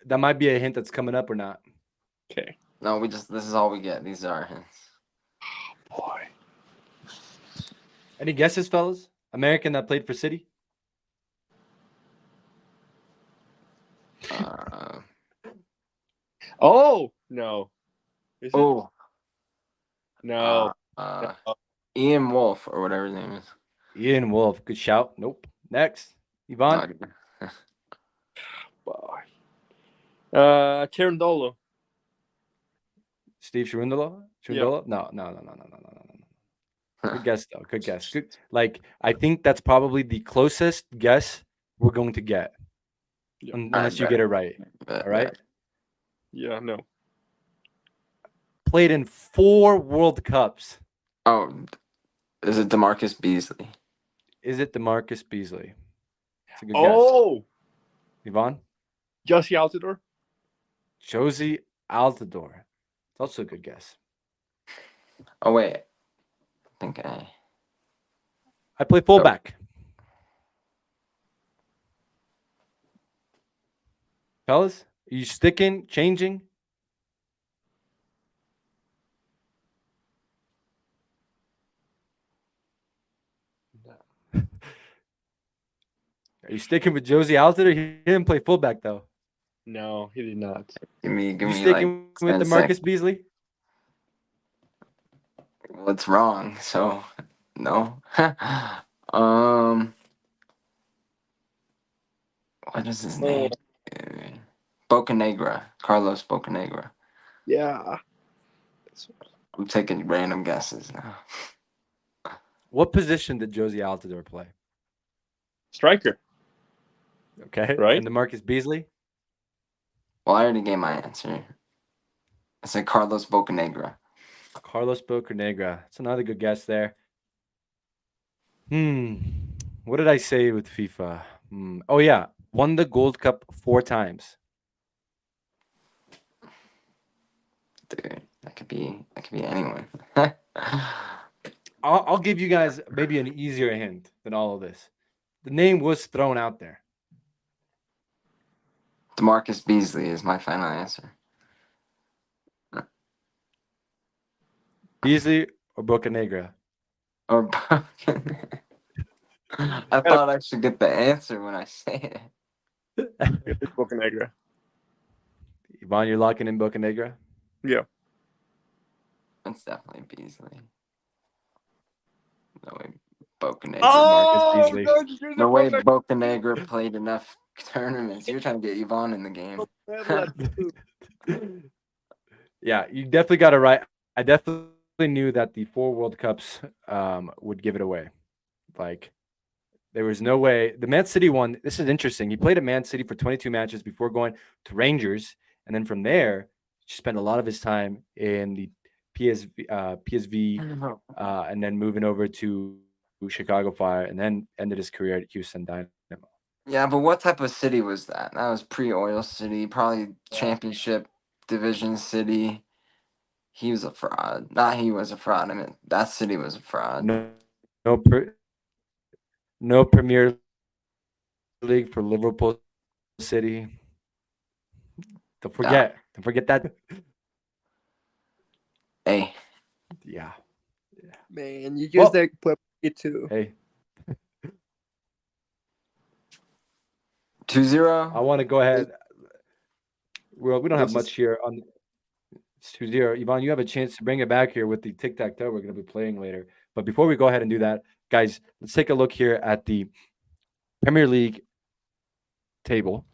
That might be a hint that's coming up or not. Okay. No, this is all we get. These are our hints. Boy. Any guesses, fellas? American that played for City? Oh no. Is it? Oh. No. No. Ian Wolf or whatever his name is. Ian Wolf. Good shout. Nope. Next. Yvonne? Boy. Cherundolo. Steve Cherundolo? Yeah. No. Good guess, though. Good guess. Good. Like, I think that's probably the closest guess we're going to get. Yeah. Unless you get it right. All right? Yeah, no. Played in 4 World Cups. Oh, is it DeMarcus Beasley? Is it DeMarcus Beasley? It's a good Oh! guess. Yvonne? Josie Altidore. Josie Altidore. It's also a good guess. Oh, wait. I think I play fullback. Fellas, are you sticking, changing? Are you sticking with Josie Altidore? He didn't play fullback, though. No, he did not. Give me sticking like with 10 DeMarcus seconds. Beasley? Well, it's wrong, so no. What is his name? Bocanegra. Carlos Bocanegra. Yeah. I'm taking random guesses now. What position did Josie Altidore play? Striker. Okay. Right. And DeMarcus Beasley? Well, I already gave my answer. I said Carlos Bocanegra. Carlos Bocanegra. That's another good guess there. What did I say with FIFA? Oh, yeah. Won the Gold Cup 4 times. Dude, that could be anyone. I'll give you guys maybe an easier hint than all of this. The name was thrown out there. DeMarcus Beasley is my final answer. Beasley or Bocanegra? Or I thought I should get the answer when I say it. It's Bocanegra. Yvonne, you're locking in Bocanegra? Yeah. It's definitely Beasley. No way Bocanegra. Marcus Beasley. No way Bocanegra played enough tournaments. You're trying to get Yvonne in the game. Yeah, you definitely got it right. I definitely knew that the 4 World Cups would give it away. Like, there was no way. The Man City one, this is interesting. He played at Man City for 22 matches before going to Rangers. And then from there, he spent a lot of his time in the PSV and then moving over to Chicago Fire and then ended his career at Houston Dynamo. Yeah, but what type of city was that? That was pre-Oil City, probably Championship Division City. He was a fraud. Not he was a fraud. I mean, that city was a fraud. No Premier League for Liverpool City. Don't forget that. Hey. Yeah. Man, you used that clip too. Hey. 2-0. I want to go ahead. Well, we don't have much here on. It's 2-0. Yvonne, you have a chance to bring it back here with the tic-tac-toe we're going to be playing later. But before we go ahead and do that, guys, let's take a look here at the Premier League table.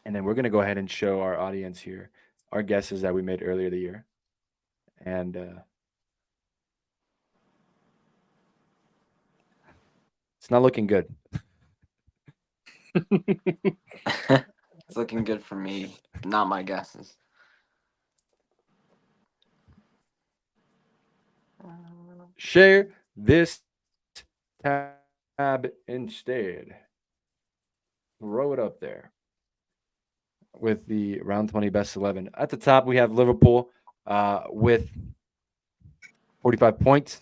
And then we're going to go ahead and show our audience here our guesses that we made earlier the year, and it's not looking good. It's looking good for me. Not my guesses. Share this tab instead. Throw it up there with the round 20 best 11. At the top, we have Liverpool with 45 points.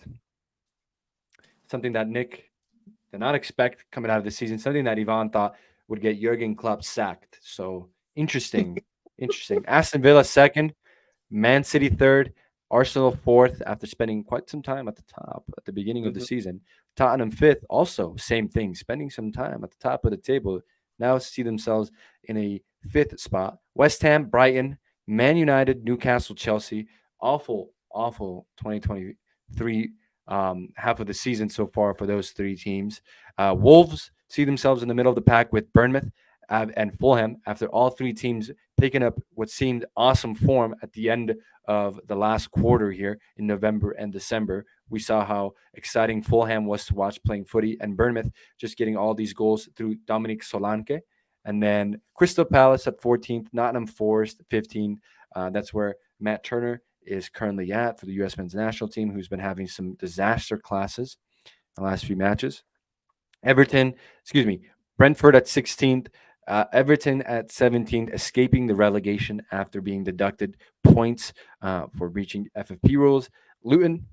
Something that Nick did not expect coming out of the season. Something that Ivan thought would get Jurgen Klopp sacked. So interesting. Interesting. Aston Villa second, Man City third, Arsenal fourth after spending quite some time at the top at the beginning of the Mhm. season. Tottenham fifth, also same thing, spending some time at the top of the table. Now see themselves in a fifth spot. West Ham, Brighton, Man United, Newcastle, Chelsea. Awful, awful 2023 half of the season so far for those three teams. Wolves see themselves in the middle of the pack with Bournemouth and Fulham after all three teams picking up what seemed awesome form at the end of the last quarter here in November and December. We saw how exciting Fulham was to watch playing footy, and Bournemouth just getting all these goals through Dominic Solanke. And then Crystal Palace at 14th, Nottingham Forest 15th. That's where Matt Turner is currently at for the U.S. men's national team, who's been having some disaster classes in the last few matches. Everton, excuse me, Brentford at 16th, Everton at 17th, escaping the relegation after being deducted points for breaching FFP rules. Luton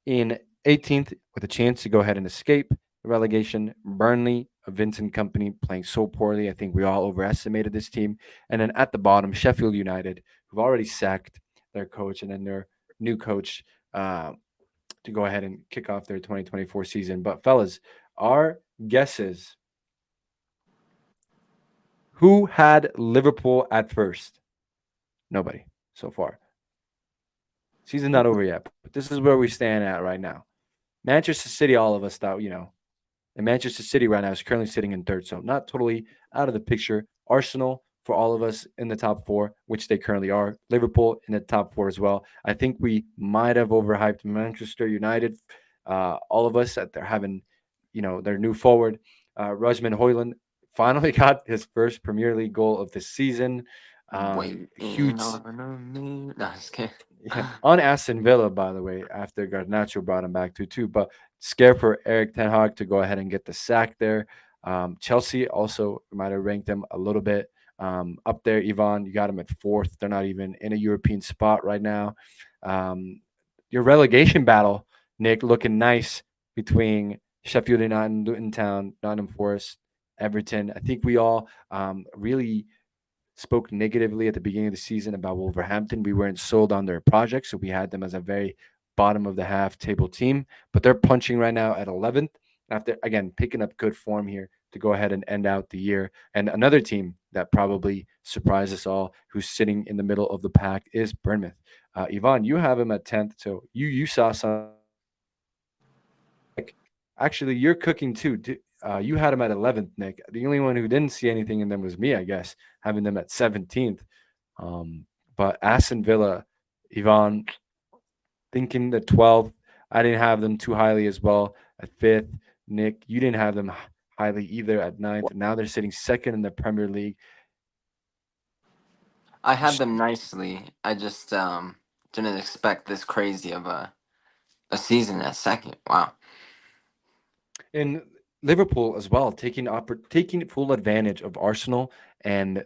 in 18th with a chance to go ahead and escape the relegation. Burnley, a Vincent company, playing so poorly. I think we all overestimated this team. And then at the bottom, Sheffield United, who've already sacked their coach and then their new coach to go ahead and kick off their 2024 season. But fellas, our guesses. Who had Liverpool at first? Nobody so far. Season's not over yet, but this is where we stand at right now. Manchester City, all of us thought, and Manchester City right now is currently sitting in third, so not totally out of the picture. Arsenal, for all of us in the top four, which they currently are. Liverpool in the top four as well. I think we might have overhyped Manchester United. All of us that they're having, their new forward, Rajman Hoyland, finally got his first Premier League goal of the season. Waiting Huge on me. No, just kidding. yeah, on Aston Villa, by the way, after Garnacho brought him back too. But scared for Eric Ten Hag to go ahead and get the sack there. Chelsea also might have ranked them a little bit up there. Ivan, you got them at fourth. They're not even in a European spot right now. Um, your relegation battle, Nick, looking nice between Sheffield United, Luton Town, Nottingham Forest, Everton. I think we all really spoke negatively at the beginning of the season about Wolverhampton. We weren't sold on their project, so we had them as a very bottom of the half table team. But they're punching right now at 11th after, again, picking up good form here to go ahead and end out the year. And another team that probably surprised us all, who's sitting in the middle of the pack, is Bournemouth. Yvonne, you have him at 10th, so you saw some. Actually, you're cooking too. You had them at 11th, Nick. The only one who didn't see anything in them was me, I guess, having them at 17th. Um, but Aston Villa, Yvonne, thinking the 12th. I didn't have them too highly as well at 5th. Nick, you didn't have them highly either at 9th. Now they're sitting second in the Premier League. I had them nicely. I just didn't expect this crazy of a season at second. Wow. In Liverpool as well, taking full advantage of Arsenal and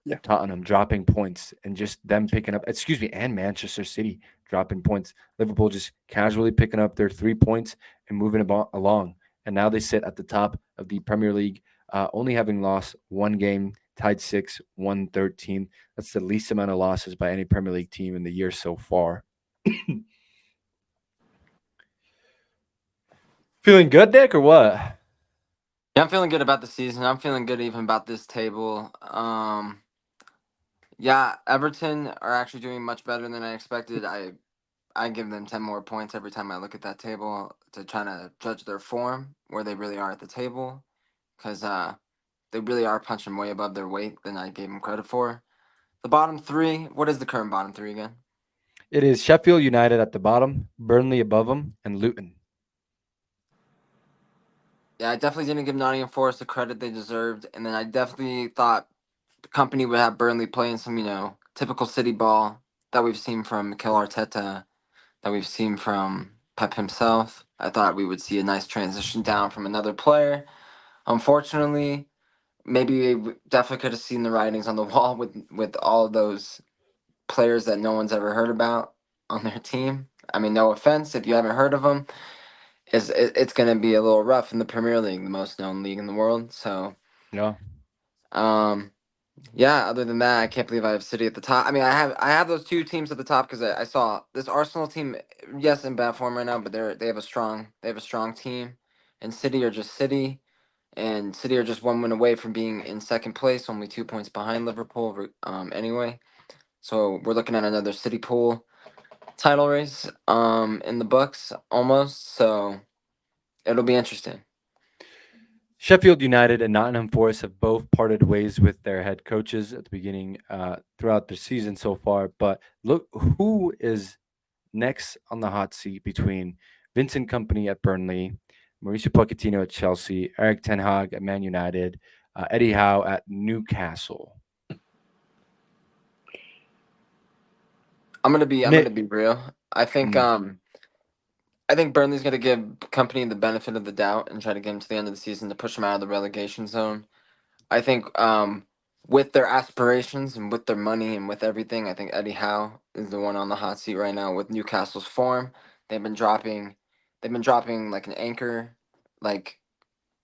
Yeah. Tottenham dropping points and just them picking up, excuse me, and Manchester City dropping points. Liverpool just casually picking up their 3 points and moving along. And now they sit at the top of the Premier League, only having lost one game, tied 6, won 13. That's the least amount of losses by any Premier League team in the year so far. Feeling good, Dick, or what? Yeah, I'm feeling good about the season. I'm feeling good even about this table. Yeah, Everton are actually doing much better than I expected. I give them 10 more points every time I look at that table to try to judge their form, where they really are at the table, because they really are punching way above their weight than I gave them credit for. The bottom three. What is the current bottom three again? It is Sheffield United at the bottom, Burnley above them, and Luton. Yeah, I definitely didn't give Nottingham Forest the credit they deserved, and then I definitely thought the company would have Burnley playing some, typical City ball that we've seen from Mikel Arteta, that we've seen from Pep himself. I thought we would see a nice transition down from another player. Unfortunately, maybe we definitely could have seen the writings on the wall with all of those players that no one's ever heard about on their team. I mean, no offense if you haven't heard of them. It's going to be a little rough in the Premier League, the most known league in the world. So, Yeah. um, yeah. Other than that, I can't believe I have City at the top. I mean, I have those two teams at the top because I saw this Arsenal team. Yes, in bad form right now, but they have a strong team, and City are just City. And City are just one win away from being in second place, only 2 points behind Liverpool. Anyway, so we're looking at another City pool title race. In the books almost. So it'll be interesting. Sheffield United and Nottingham Forest have both parted ways with their head coaches at the beginning throughout the season so far. But look who is next on the hot seat between Vincent Company at Burnley, Mauricio Pochettino at Chelsea, Eric Ten Hag at Man United, Eddie Howe at Newcastle. I'm gonna be Nick, real. I think mm, um I think Burnley's gonna give Company the benefit of the doubt and try to get him to the end of the season to push him out of the relegation zone. I think with their aspirations and with their money and with everything, I think Eddie Howe is the one on the hot seat right now with Newcastle's form. They've been dropping like an anchor, like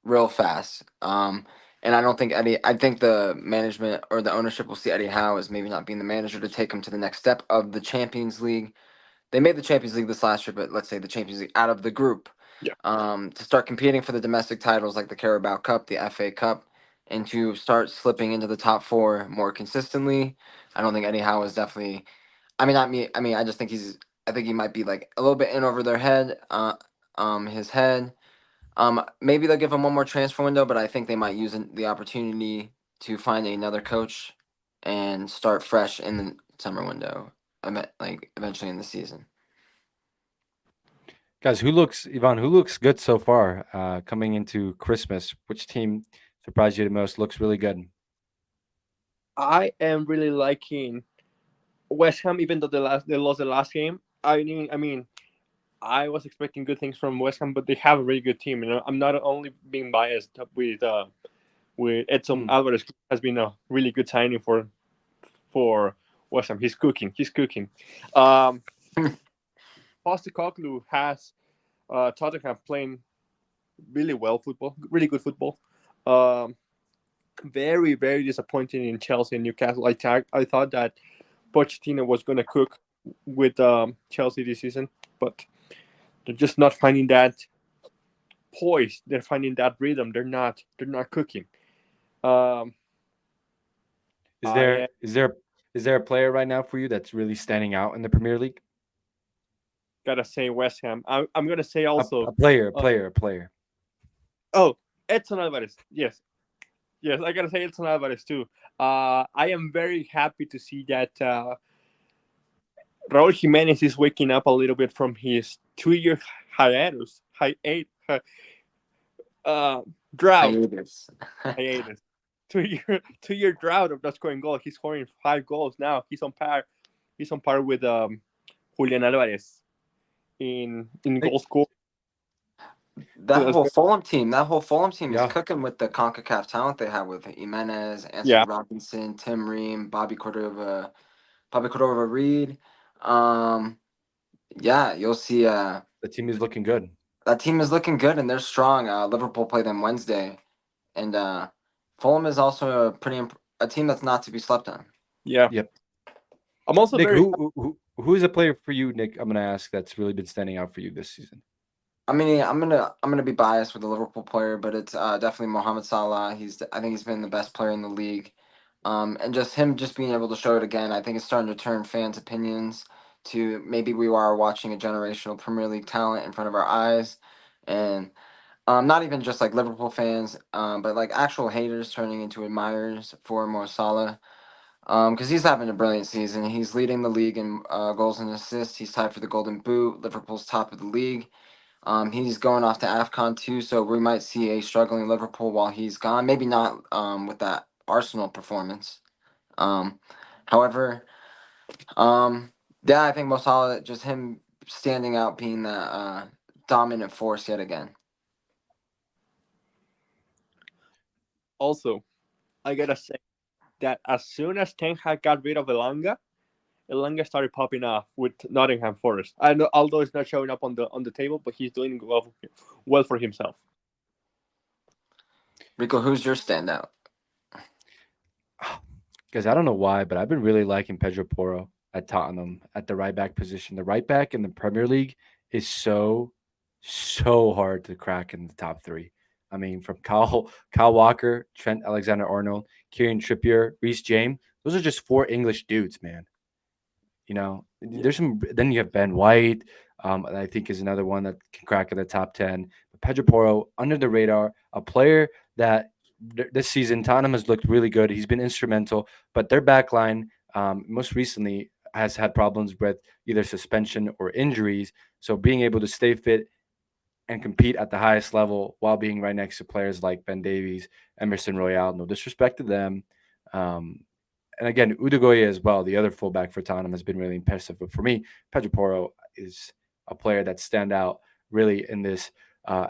real fast. And I don't think Eddie. I think the management or the ownership will see Eddie Howe as maybe not being the manager to take him to the next step of the Champions League. They made the Champions League this last year, but let's say the Champions League out of the group. Yeah. To start competing for the domestic titles like the Carabao Cup, the FA Cup, and to start slipping into the top four more consistently. I don't think Eddie Howe is definitely. I mean, not me. I mean, I just think he's. I think he might be like a little bit in over their head. His head. Maybe they'll give him one more transfer window, but I think they might use the opportunity to find another coach and start fresh in the summer window. Like eventually in the season. guys, who looks good so far coming into Christmas? Which team surprised you the most? Looks really good. I am really liking West Ham, even though they lost the last game. I mean, I was expecting good things from West Ham, but they have a really good team. I'm not only being biased with Edson Mm. Alvarez, who has been a really good signing for West Ham. He's cooking. He's cooking. Um, Postecoglou has Tottenham playing really well football, really good football. Um, very very disappointing in Chelsea and Newcastle. I thought that Pochettino was going to cook with Chelsea this season, but they're just not finding that poise. They're finding that rhythm. They're not cooking. Um, Is I there is there is there a player right now for you that's really standing out in the Premier League? gotta say West Ham. I'm gonna say also. A player, a Uh, player, a player. oh, Edson Alvarez. Yes, yes, I gotta say Edson Alvarez too. I am very happy to see that Raul Jimenez is waking up a little bit from his 2 year hiatus, uh, drought, Hiatus. hiatus, 2 year drought of not scoring goals. He's scoring 5 goals now. He's on par. He's on par with Julian Alvarez in Hey, goal score. That So whole Fulham team, is yeah, cooking with the CONCACAF talent they have with Jimenez, Anthony yeah, Robinson, Tim Ream, Bobby Cordova Reed. Um, yeah, you'll see. the team is looking good. That team is looking good and they're strong. Liverpool play them Wednesday, and Fulham is also a team that's not to be slept on. yeah. Yep. I'm also Nick, very who is a player for you, Nick? I'm gonna ask that's really been standing out for you this season. I mean, I'm gonna be biased with the Liverpool player, but it's definitely Mohamed Salah. I think he's been the best player in the league, and just him just being able to show it again. I think it's starting to turn fans' opinions to maybe we are watching a generational Premier League talent in front of our eyes, and not even just like Liverpool fans, but like actual haters turning into admirers for Mo Salah. because he's having a brilliant season. He's leading the league in goals and assists. He's tied for the Golden Boot. Liverpool's top of the league. He's going off to AFCON too, so we might see a struggling Liverpool while he's gone. Maybe not with that Arsenal performance. However, yeah, I think most solid, just him standing out, being that dominant force yet again. Also, I gotta say that as soon as Ten Hag got rid of Elanga started popping off with Nottingham Forest. I know, although it's not showing up on the table, but he's doing well for himself. Rico, who's your standout? Because I don't know why, but I've been really liking Pedro Porro at Tottenham at the right back position. The right back in the Premier League is so hard to crack in the top three. I mean, from Kyle Walker, Trent Alexander-Arnold, Kieran Trippier, Reece James. Those are just four English dudes, man. You know, there's some. Then you have Ben White. I think is another one that can crack in the top 10. But Pedro Porro, under the radar, a player that this season Tottenham has looked really good. He's been instrumental, but their back line most recently has had problems with either suspension or injuries. So being able to stay fit and compete at the highest level while being right next to players like Ben Davies, Emerson Royale, no disrespect to them. Um, and again, Udogoye as well, the other fullback for Tottenham, has been really impressive. But for me, Pedro Porro is a player that stand out really in this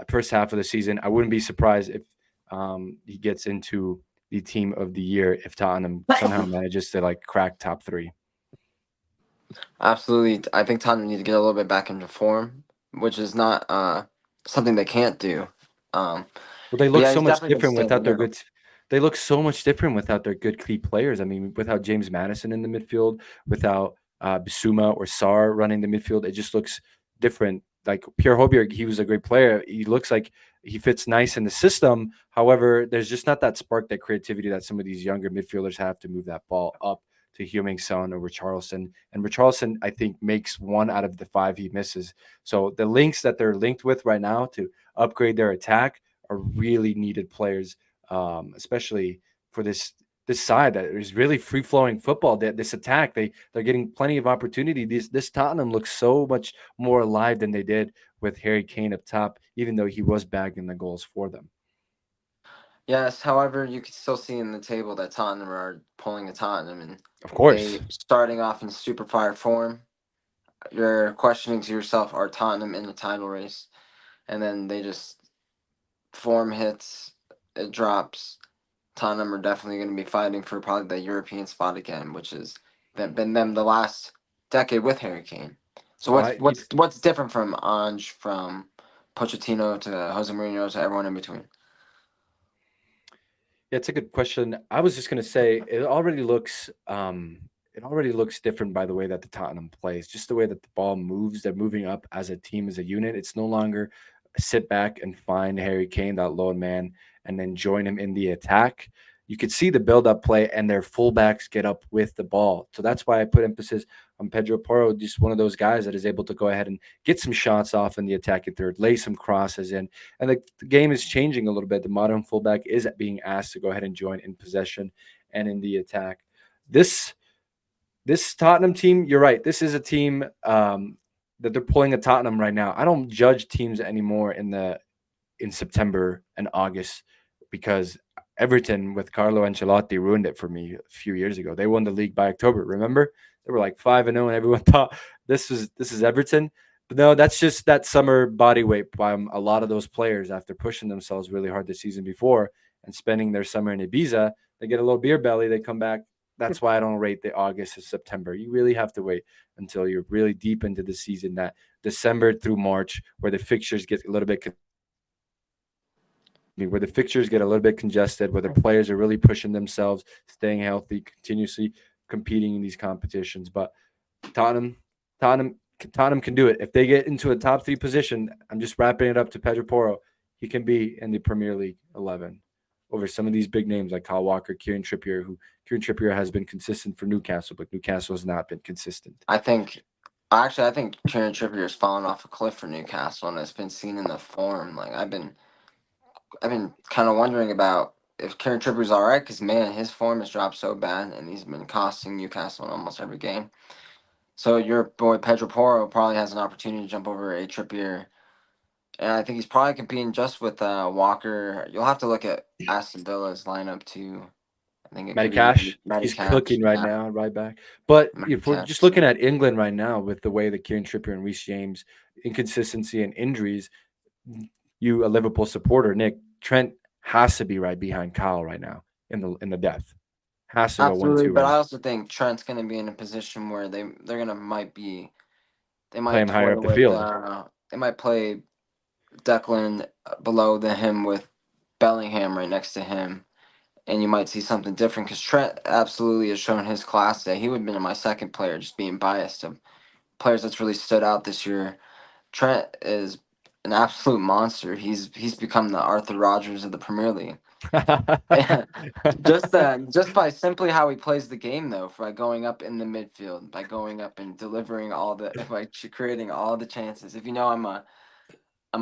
first half of the season. I wouldn't be surprised if he gets into the team of the year if Tottenham somehow manages to like crack top three. Absolutely, I think Tottenham need to get a little bit back into form, which is not something they can't do. Well, they look yeah, so he's much definitely been different without their standing out. good. They look so much different without their good key players. I mean, without James Madison in the midfield, without Bissouma or Sarr running the midfield, it just looks different. Like Pierre Hobier, he was a great player. He looks like he fits nice in the system. However, there's just not that spark, that creativity that some of these younger midfielders have to move that ball up to Heung-min Son or Richarlison. And Richarlison, I think, makes 1 out of the 5 he misses. So the links that they're linked with right now to upgrade their attack are really needed players, especially for this side that is really free flowing football. This attack, they're getting plenty of opportunity. This Tottenham looks so much more alive than they did with Harry Kane up top, even though he was bagging the goals for them. Yes, however, you can still see in the table that Tottenham are pulling a Tottenham, and Of course, they starting off in super fire form. You're questioning to yourself, are Tottenham in the title race? And then they just form hits, it drops. Tottenham are definitely going to be fighting for probably the European spot again, which has been them the last decade with Harry Kane. So well, what's different from Ange, from Pochettino to Jose Mourinho to everyone in between? yeah, it's a good question. I was just gonna say it already looks different by the way that the Tottenham plays, just the way that the ball moves. They're moving up as a team, as a unit. It's no longer sit back and find Harry Kane, that lone man, and then join him in the attack. You could see the build-up play, and their fullbacks get up with the ball. So that's why I put emphasis on Pedro Porro, just one of those guys that is able to go ahead and get some shots off in the attacking third, lay some crosses in, and the game is changing a little bit. The modern fullback is being asked to go ahead and join in possession and in the attack. This this Tottenham team, you're right. This is a team that they're pulling a Tottenham right now. I don't judge teams anymore in September and August because Everton with Carlo Ancelotti ruined it for me a few years ago. They won the league by October. Remember, they were like 5-0, and everyone thought this is Everton. But no, that's just that summer body weight by a lot of those players after pushing themselves really hard the season before and spending their summer in Ibiza. They get a little beer belly. They come back. That's why I don't rate the August and September. You really have to wait until you're really deep into the season, that December through March, where the fixtures get a little bit congested, where the players are really pushing themselves, staying healthy, continuously competing in these competitions. But Tottenham, Tottenham can do it. If they get into a top 3 position, I'm just wrapping it up to Pedro Porro. He can be in the Premier League 11 over some of these big names like Kyle Walker, Kieran Trippier, who Kieran Trippier has been consistent for Newcastle, but Newcastle has not been consistent. I think Kieran Trippier has fallen off a cliff for Newcastle, and it's been seen in the form. Like I've been kind of wondering about if Kieran Tripper's all right, because man, his form has dropped so bad, and he's been costing Newcastle in almost every game. So your boy Pedro Porro probably has an opportunity to jump over a Trippier, and I think he's probably competing just with Walker. You'll have to look at Aston Villa's lineup too. I think it Matty could be Cash, Matty he's Cash. cooking right Yeah, now, right back. But Matty if we're Cash. just looking at England right now with the way that Kieran Trippier and Reece James, inconsistency and injuries, you a Liverpool supporter, Nick, Trent has to be right behind Kyle right now in the depth. Has to go Absolutely, 1-2 but right I now. also think Trent's going to be in a position where they're gonna they Play might him higher toy up the with field. they might play Declan below him with Bellingham right next to him, and you might see something different because Trent absolutely has shown his class today. He would have been my second player, just being biased of players that's really stood out this year. Trent is an absolute monster. He's become the Arthur Rodgers of the Premier League. Just by simply how he plays the game, though, by going up in the midfield, by going up and delivering by creating all the chances. If you know, I'm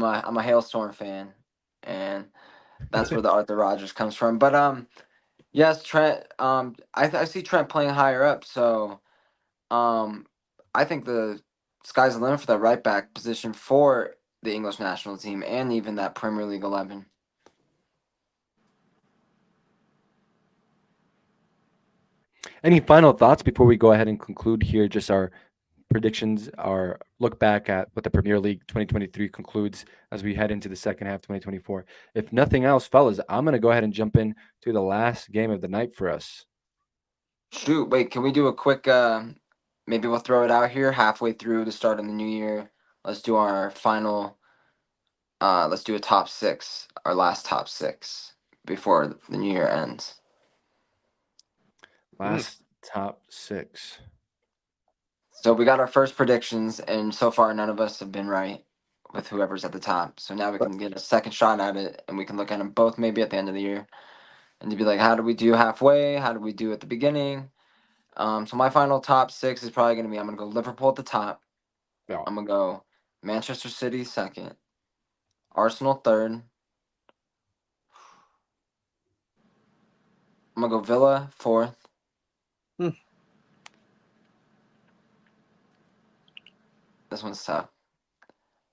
a Hailstorm fan, and that's where the Arthur Rodgers comes from. But yes, Trent. I see Trent playing higher up, so I think the sky's the limit for that right back position for the English national team and even that Premier League 11. Any final thoughts before we go ahead and conclude here? Just our predictions, our look back at what the Premier League 2023 concludes as we head into the second half 2024. If nothing else, fellas, I'm going to go ahead and jump in to the last game of the night for us. Shoot, wait, can we do a quick maybe we'll throw it out here halfway through the start of the new year. Let's do our final let's do a top 6, our last top 6 before the new year ends. Last top 6. So we got our first predictions, and so far none of us have been right with whoever's at the top. So now we can get a second shot at it, and we can look at them both maybe at the end of the year, and to be like, how do we do halfway? How do we do at the beginning? So my final top 6 is probably going to be, I'm going to go Liverpool at the top. Yeah. I'm going to go Manchester City second, Arsenal third. I'm going to go Villa fourth. This one's tough.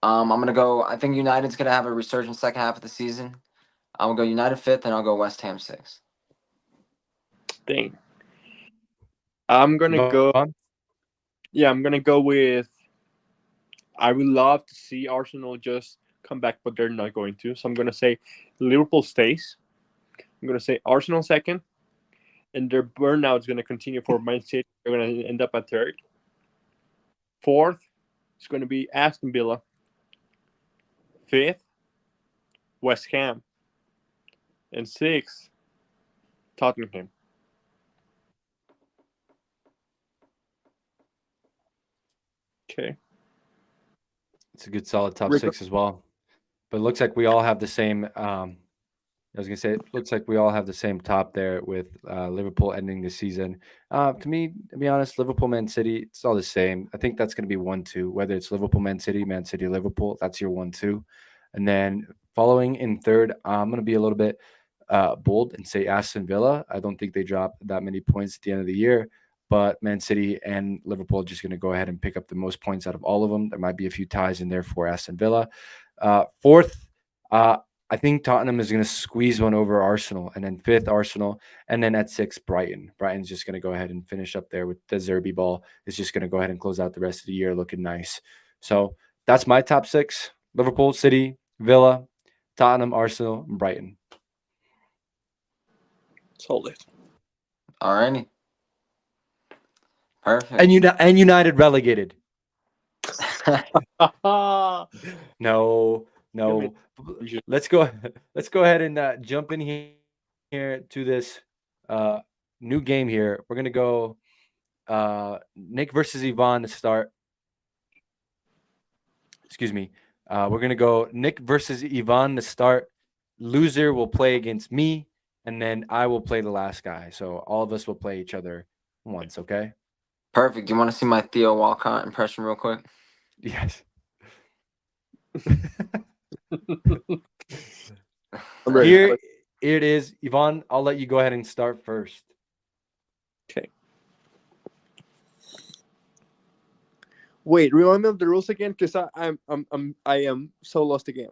I'm going to go, I think United's going to have a resurgent second half of the season. I'm going to go United fifth, and I'll go West Ham sixth. Dang. I'm going to go. Yeah, I'm going to go with. I would love to see Arsenal just come back, but they're not going to. So I'm going to say Liverpool stays. I'm going to say Arsenal second. And their burnout is going to continue for Man City. They're going to end up at third. Fourth is going to be Aston Villa. Fifth, West Ham. And sixth, Tottenham. Okay. It's a good solid top 6 as well. But it looks like we all have the same I was going to say, it looks like we all have the same top there with Liverpool ending the season. To me, to be honest, Liverpool, Man City, it's all the same. I think that's going to be 1-2, whether it's Liverpool, Man City, Liverpool. That's your 1-2. And then following in third, I'm going to be a little bit bold and say Aston Villa. I don't think they drop that many points at the end of the year. But Man City and Liverpool are just going to go ahead and pick up the most points out of all of them. There might be a few ties in there for Aston Villa. Fourth, I think Tottenham is going to squeeze one over Arsenal, and then fifth, Arsenal, and then at 6, Brighton. Brighton's just going to go ahead and finish up there with the Zerbi ball. It's just going to go ahead and close out the rest of the year looking nice. So that's my top 6: Liverpool, City, Villa, Tottenham, Arsenal, and Brighton. Solid. All righty. Perfect. And United relegated. No. Let's go ahead and jump in here to this new game here. We're gonna go Nick versus Ivan to start. Excuse me. We're gonna go Nick versus Ivan to start. Loser will play against me, and then I will play the last guy. So all of us will play each other once. Okay. Perfect. Do you want to see my Theo Walcott impression real quick? Yes. It is. Yvonne, I'll let you go ahead and start first. Okay. Wait, remind me of the rules again, because I am so lost again.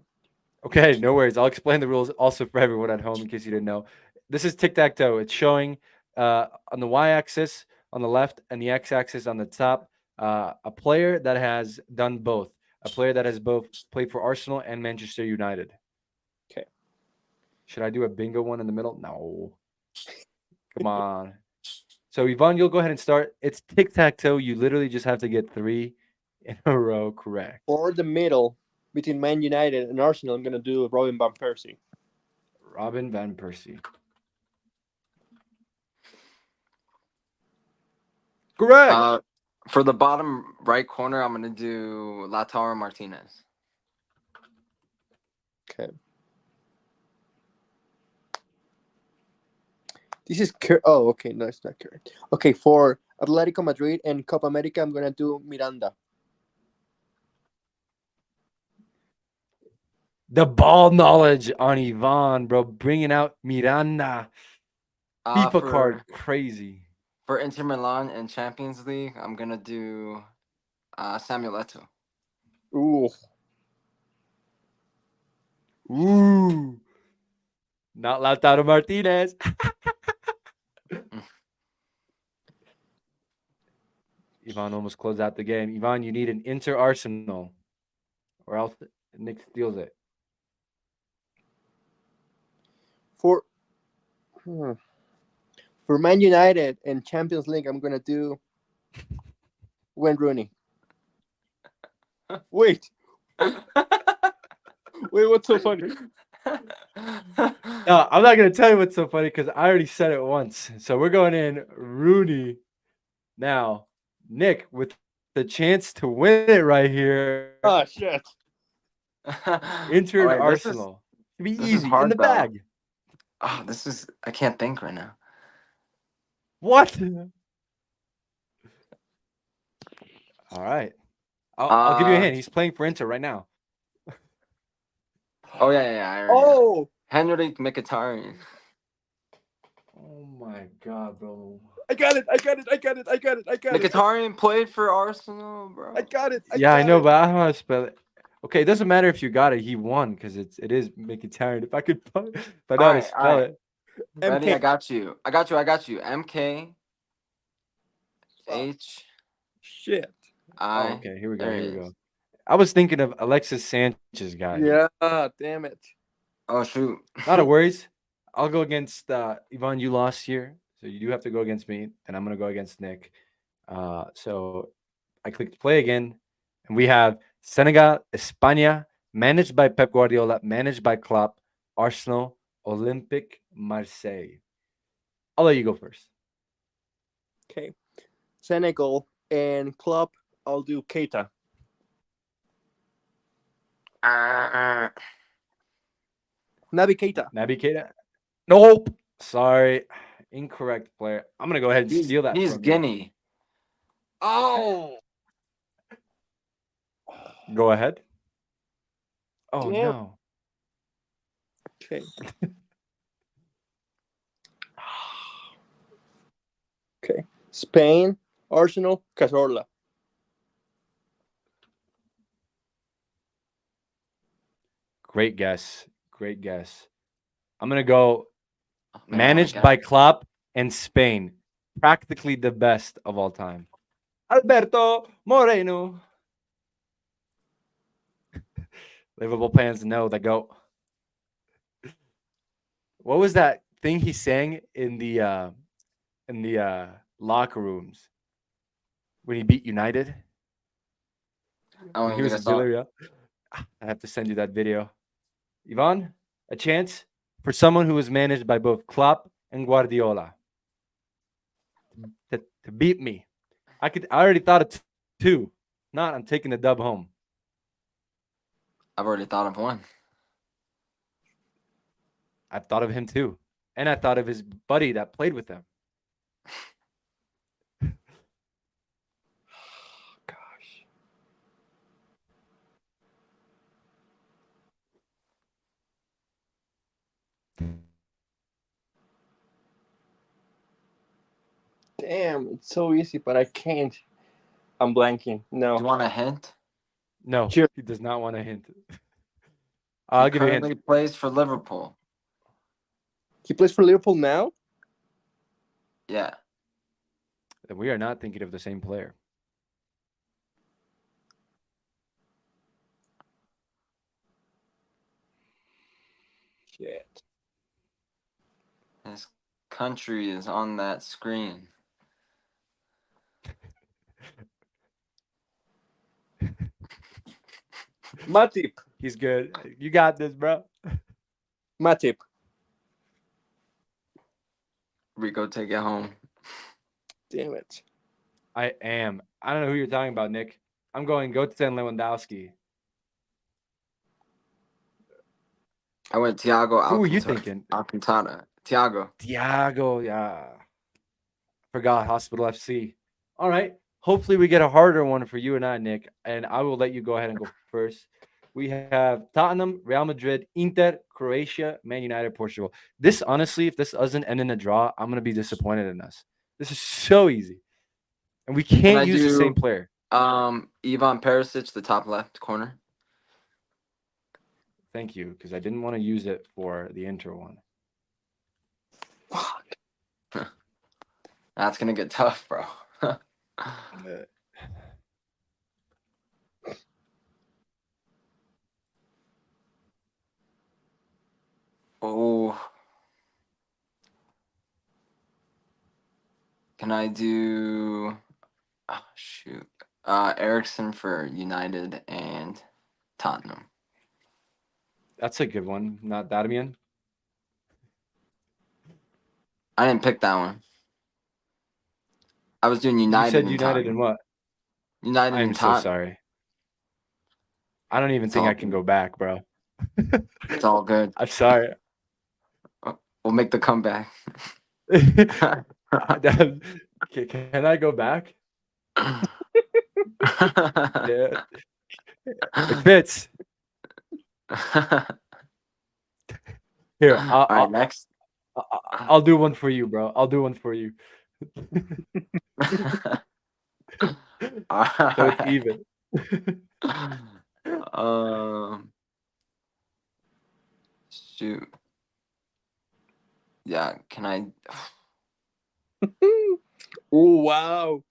Okay, no worries. I'll explain the rules also for everyone at home in case you didn't know. This is tic-tac-toe. It's showing on the y-axis on the left and the x-axis on the top a player that has done both. A player that has both played for Arsenal and Manchester United. Okay. Should I do a bingo one in the middle? No. Come on. So, Yvonne, you'll go ahead and start. It's tic-tac-toe. You literally just have to get 3 in a row correct. For the middle between Man United and Arsenal, I'm gonna do Robin van Persie. Robin van Persie. Correct. For the bottom right corner, I'm gonna do Lautaro Martinez. Okay. This is oh, okay, no, it's not correct. Okay, for Atletico Madrid and Copa America, I'm gonna do Miranda. The ball knowledge on Yvonne, bro. Bringing out Miranda. FIFA card. Crazy. For Inter Milan and Champions League, I'm going to do Samuel Eto'o. Ooh. Ooh. Not Lautaro Martinez. Yvonne almost closed out the game. Yvonne, you need an Inter Arsenal, or else Nick steals it. For Man United and Champions League, I'm gonna do Wayne Rooney. Wait, what's so funny? No, I'm not gonna tell you what's so funny because I already said it once. So we're going in Rooney. Now, Nick with the chance to win it right here. Oh shit! Inter and Arsenal. It'd be easy hard, in the bag. Oh, I can't think right now. What? All right. I'll give you a hint. He's playing for Inter right now. Oh, yeah. Oh! Henrik Mkhitaryan. Oh, my God, bro. I got it. Mkhitaryan played for Arsenal, bro. I got it. I know, but I don't know how to spell it. Okay, it doesn't matter if you got it. He won because it is Mkhitaryan. If I know how to spell it. Ready? MK. I got you. MK H. Shit. Oh, okay, here we go. I was thinking of Alexis Sanchez, guys. Yeah, damn it. Oh, shoot. Not a worries. I'll go against Yvonne. You lost here, so you do have to go against me, and I'm going to go against Nick. So I clicked play again, and we have Senegal, España, managed by Pep Guardiola, managed by Klopp, Arsenal, Olympique Marseille. I'll let you go first. Okay. Senegal and Klopp, I'll do Keita. Naby Keita. Nope. Sorry. Incorrect player. I'm going to go ahead and steal that. He's Guinea. Oh. Go ahead. Oh, damn. no. Okay. Okay. Spain, Arsenal, Cazorla. Great guess. I'm going to go managed by Klopp and Spain. Practically the best of all time. Alberto Moreno. Liverpool fans know the GOAT. What was that thing he sang in the locker rooms when he beat United? Oh, he was at Villarreal. I have to send you that video. Yvonne, a chance for someone who was managed by both Klopp and Guardiola to beat me. I already thought of 2. Not, I'm taking the dub home. I've already thought of one. I've thought of him too. And I thought of his buddy that played with him. Gosh. Damn, it's so easy, but I can't. I'm blanking. Do No. you want a hint? No, Sure. he does not want a hint. He I'll give you a hint. currently plays for Liverpool. He plays for Liverpool now? Yeah. We are not thinking of the same player. Shit. His country is on that screen. Matip. He's good. You got this, bro. Matip. Rico, take it home. Damn it. I am. I don't know who you're talking about, Nick. I'm going Götze Lewandowski. I went Thiago Who were you Alcantara. thinking? Alcantara. Thiago. Thiago, yeah. Forgot Hospital FC. All right. Hopefully we get a harder one for you and I, Nick. And I will let you go ahead and go first. We have Tottenham, Real Madrid, Inter, Croatia, Man United, Portugal. This, honestly, if this doesn't end in a draw, I'm going to be disappointed in us. This is so easy. And we Can can't I use the do same player. Ivan Perisic, the top left corner? Thank you, because I didn't want to use it for the Inter one. Fuck. That's gonna get tough, bro. Oh. Can I do shoot. Ericsson for United and Tottenham. That's a good one. Not Darmian. I didn't pick that one. I was doing United. You said and United Tottenham. and what? United I'm and so Tottenham. sorry. I don't even It's think all I can good. go back, bro. It's all good. I'm sorry. We'll make the comeback. Can I go back? Yeah. It fits. Here, All right, next. I'll do one for you, bro. I'll do one for you. So it's even. Shoot. Yeah, can I? Oh wow.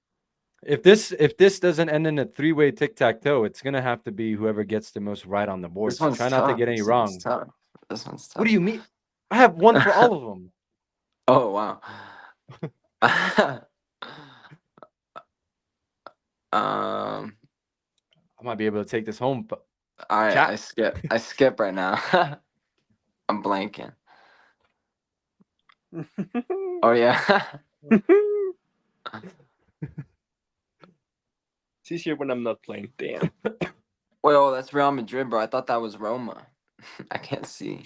If this doesn't end in a three-way tic-tac-toe, it's gonna have to be whoever gets the most right on the board. This So one's try tough. not to get any This wrong. one's tough. This one's tough. What do you mean? I have one for all of them. Oh wow. I might be able to take this home, but All right, Chat. I skip right now. I'm blanking. Oh yeah. It's easier when I'm not playing. Damn. Wait, oh, that's Real Madrid, bro. I thought that was Roma. I can't see.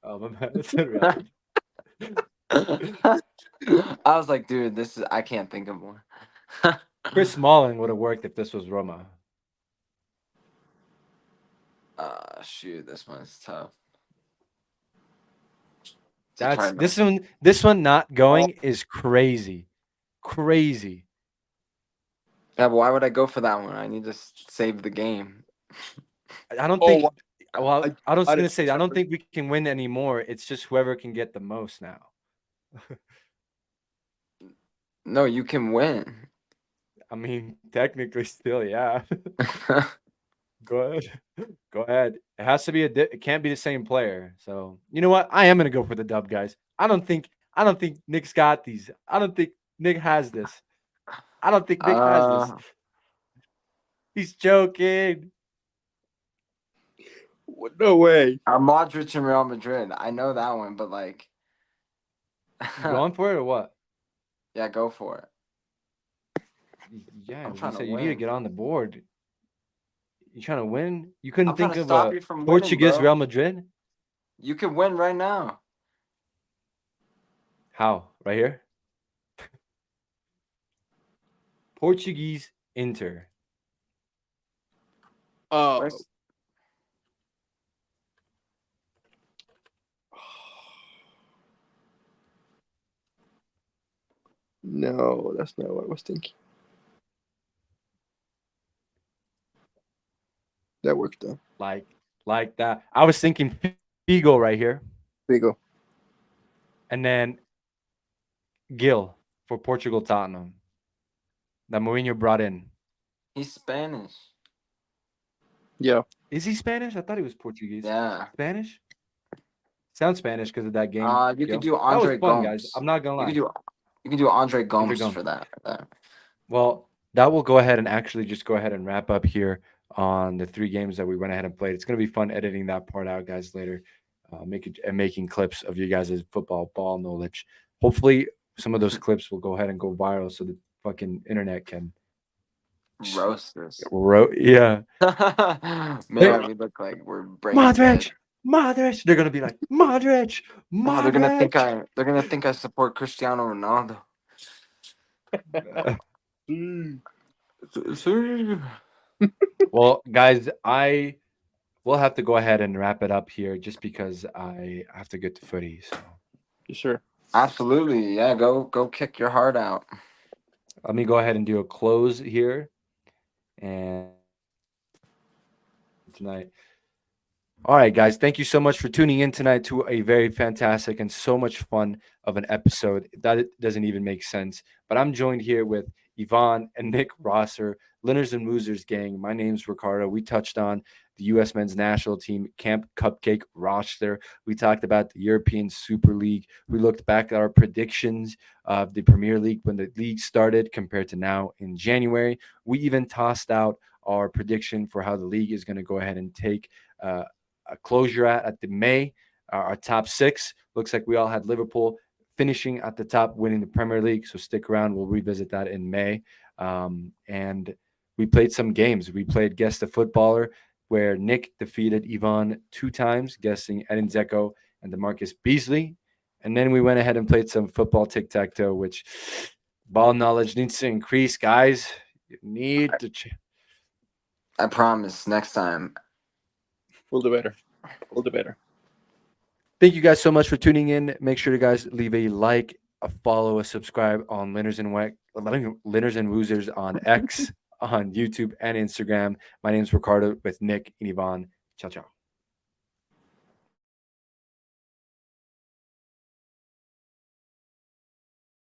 oh my bad. That's it, right? I was like, dude, this is. I can't think of one. Chris Smalling would have worked if this was Roma. Shoot, this one's tough. That's this one not going is crazy. Crazy. Yeah, but why would I go for that one? I need to save the game. I don't Oh, think well, I was I- gonna say I don't think we can win anymore. It's just whoever can get the most now. No, you can win. I mean, technically still, yeah. Go ahead. Go ahead. It has to be it can't be the same player. So you know what? I am gonna go for the dub, guys. I don't think Nick's got these. I don't think Nick has this. I don't think Nick has this. He's joking. No way. Modric and Real Madrid. I know that one, but like, You going for it or what? yeah, go for it. Yeah, I'm we trying to said you need to win. get on the board. You trying to win? You couldn't I'm trying think to of stop a you from winning, Portuguese bro. Real Madrid? You can win right now. How? Right here? Portuguese Inter. Where's- No, that's not what I was thinking. That worked though. Like that. I was thinking Figo right here, There you go. and then Gil for Portugal Tottenham that Mourinho brought in. He's Spanish. Yeah. Is he Spanish? I thought he was Portuguese. Yeah. Spanish? Sounds Spanish because of that game. You could Gil. do That was Andre fun, guys. Gomes. I'm not gonna lie. You could do Andre Andre Gomes Gomes. for that. Well, that will go ahead and actually just go ahead and wrap up here on the 3 games that we went ahead and played. It's going to be fun editing that part out, guys, later, making clips of you guys' football ball knowledge. Hopefully, some of those clips will go ahead and go viral so the fucking internet can Roasters. yeah. Man, we look like we're brain dead. Modric. They're gonna be like Modric. Oh, they're gonna think I support Cristiano Ronaldo. Well, guys, I will have to go ahead and wrap it up here just because I have to get to footy. So Sure. Absolutely, yeah. Go kick your heart out. let me go ahead and do a close here. And tonight. All right, guys. Thank you so much for tuning in tonight to a very fantastic and so much fun of an episode. That doesn't even make sense. But I'm joined here with Yvonne and Nick Rosser, Linners and Wosers gang. My name's Riccardo. We touched on the U.S. men's national team Camp Cupcake roster. We talked about the European Super League. We looked back at our predictions of the Premier League when the league started compared to now in January. We even tossed out our prediction for how the league is going to go ahead and take a closure at the May. Our top 6 looks like we all had Liverpool finishing at the top, winning the Premier League. So stick around. We'll revisit that in May. And we played some games. We played Guess the Footballer, where Nick defeated Yvonne 2 times, guessing Edin Dzeko and DeMarcus Beasley. And then we went ahead and played some football tic-tac-toe, which ball knowledge needs to increase, guys. You need to I promise next time. We'll do better. We'll do better. Thank you guys so much for tuning in. Make sure to guys leave a like, a follow, a subscribe on Linners and Wosers on X, on YouTube and Instagram. My name is Riccardo with Nick and Yvonne. Ciao, ciao.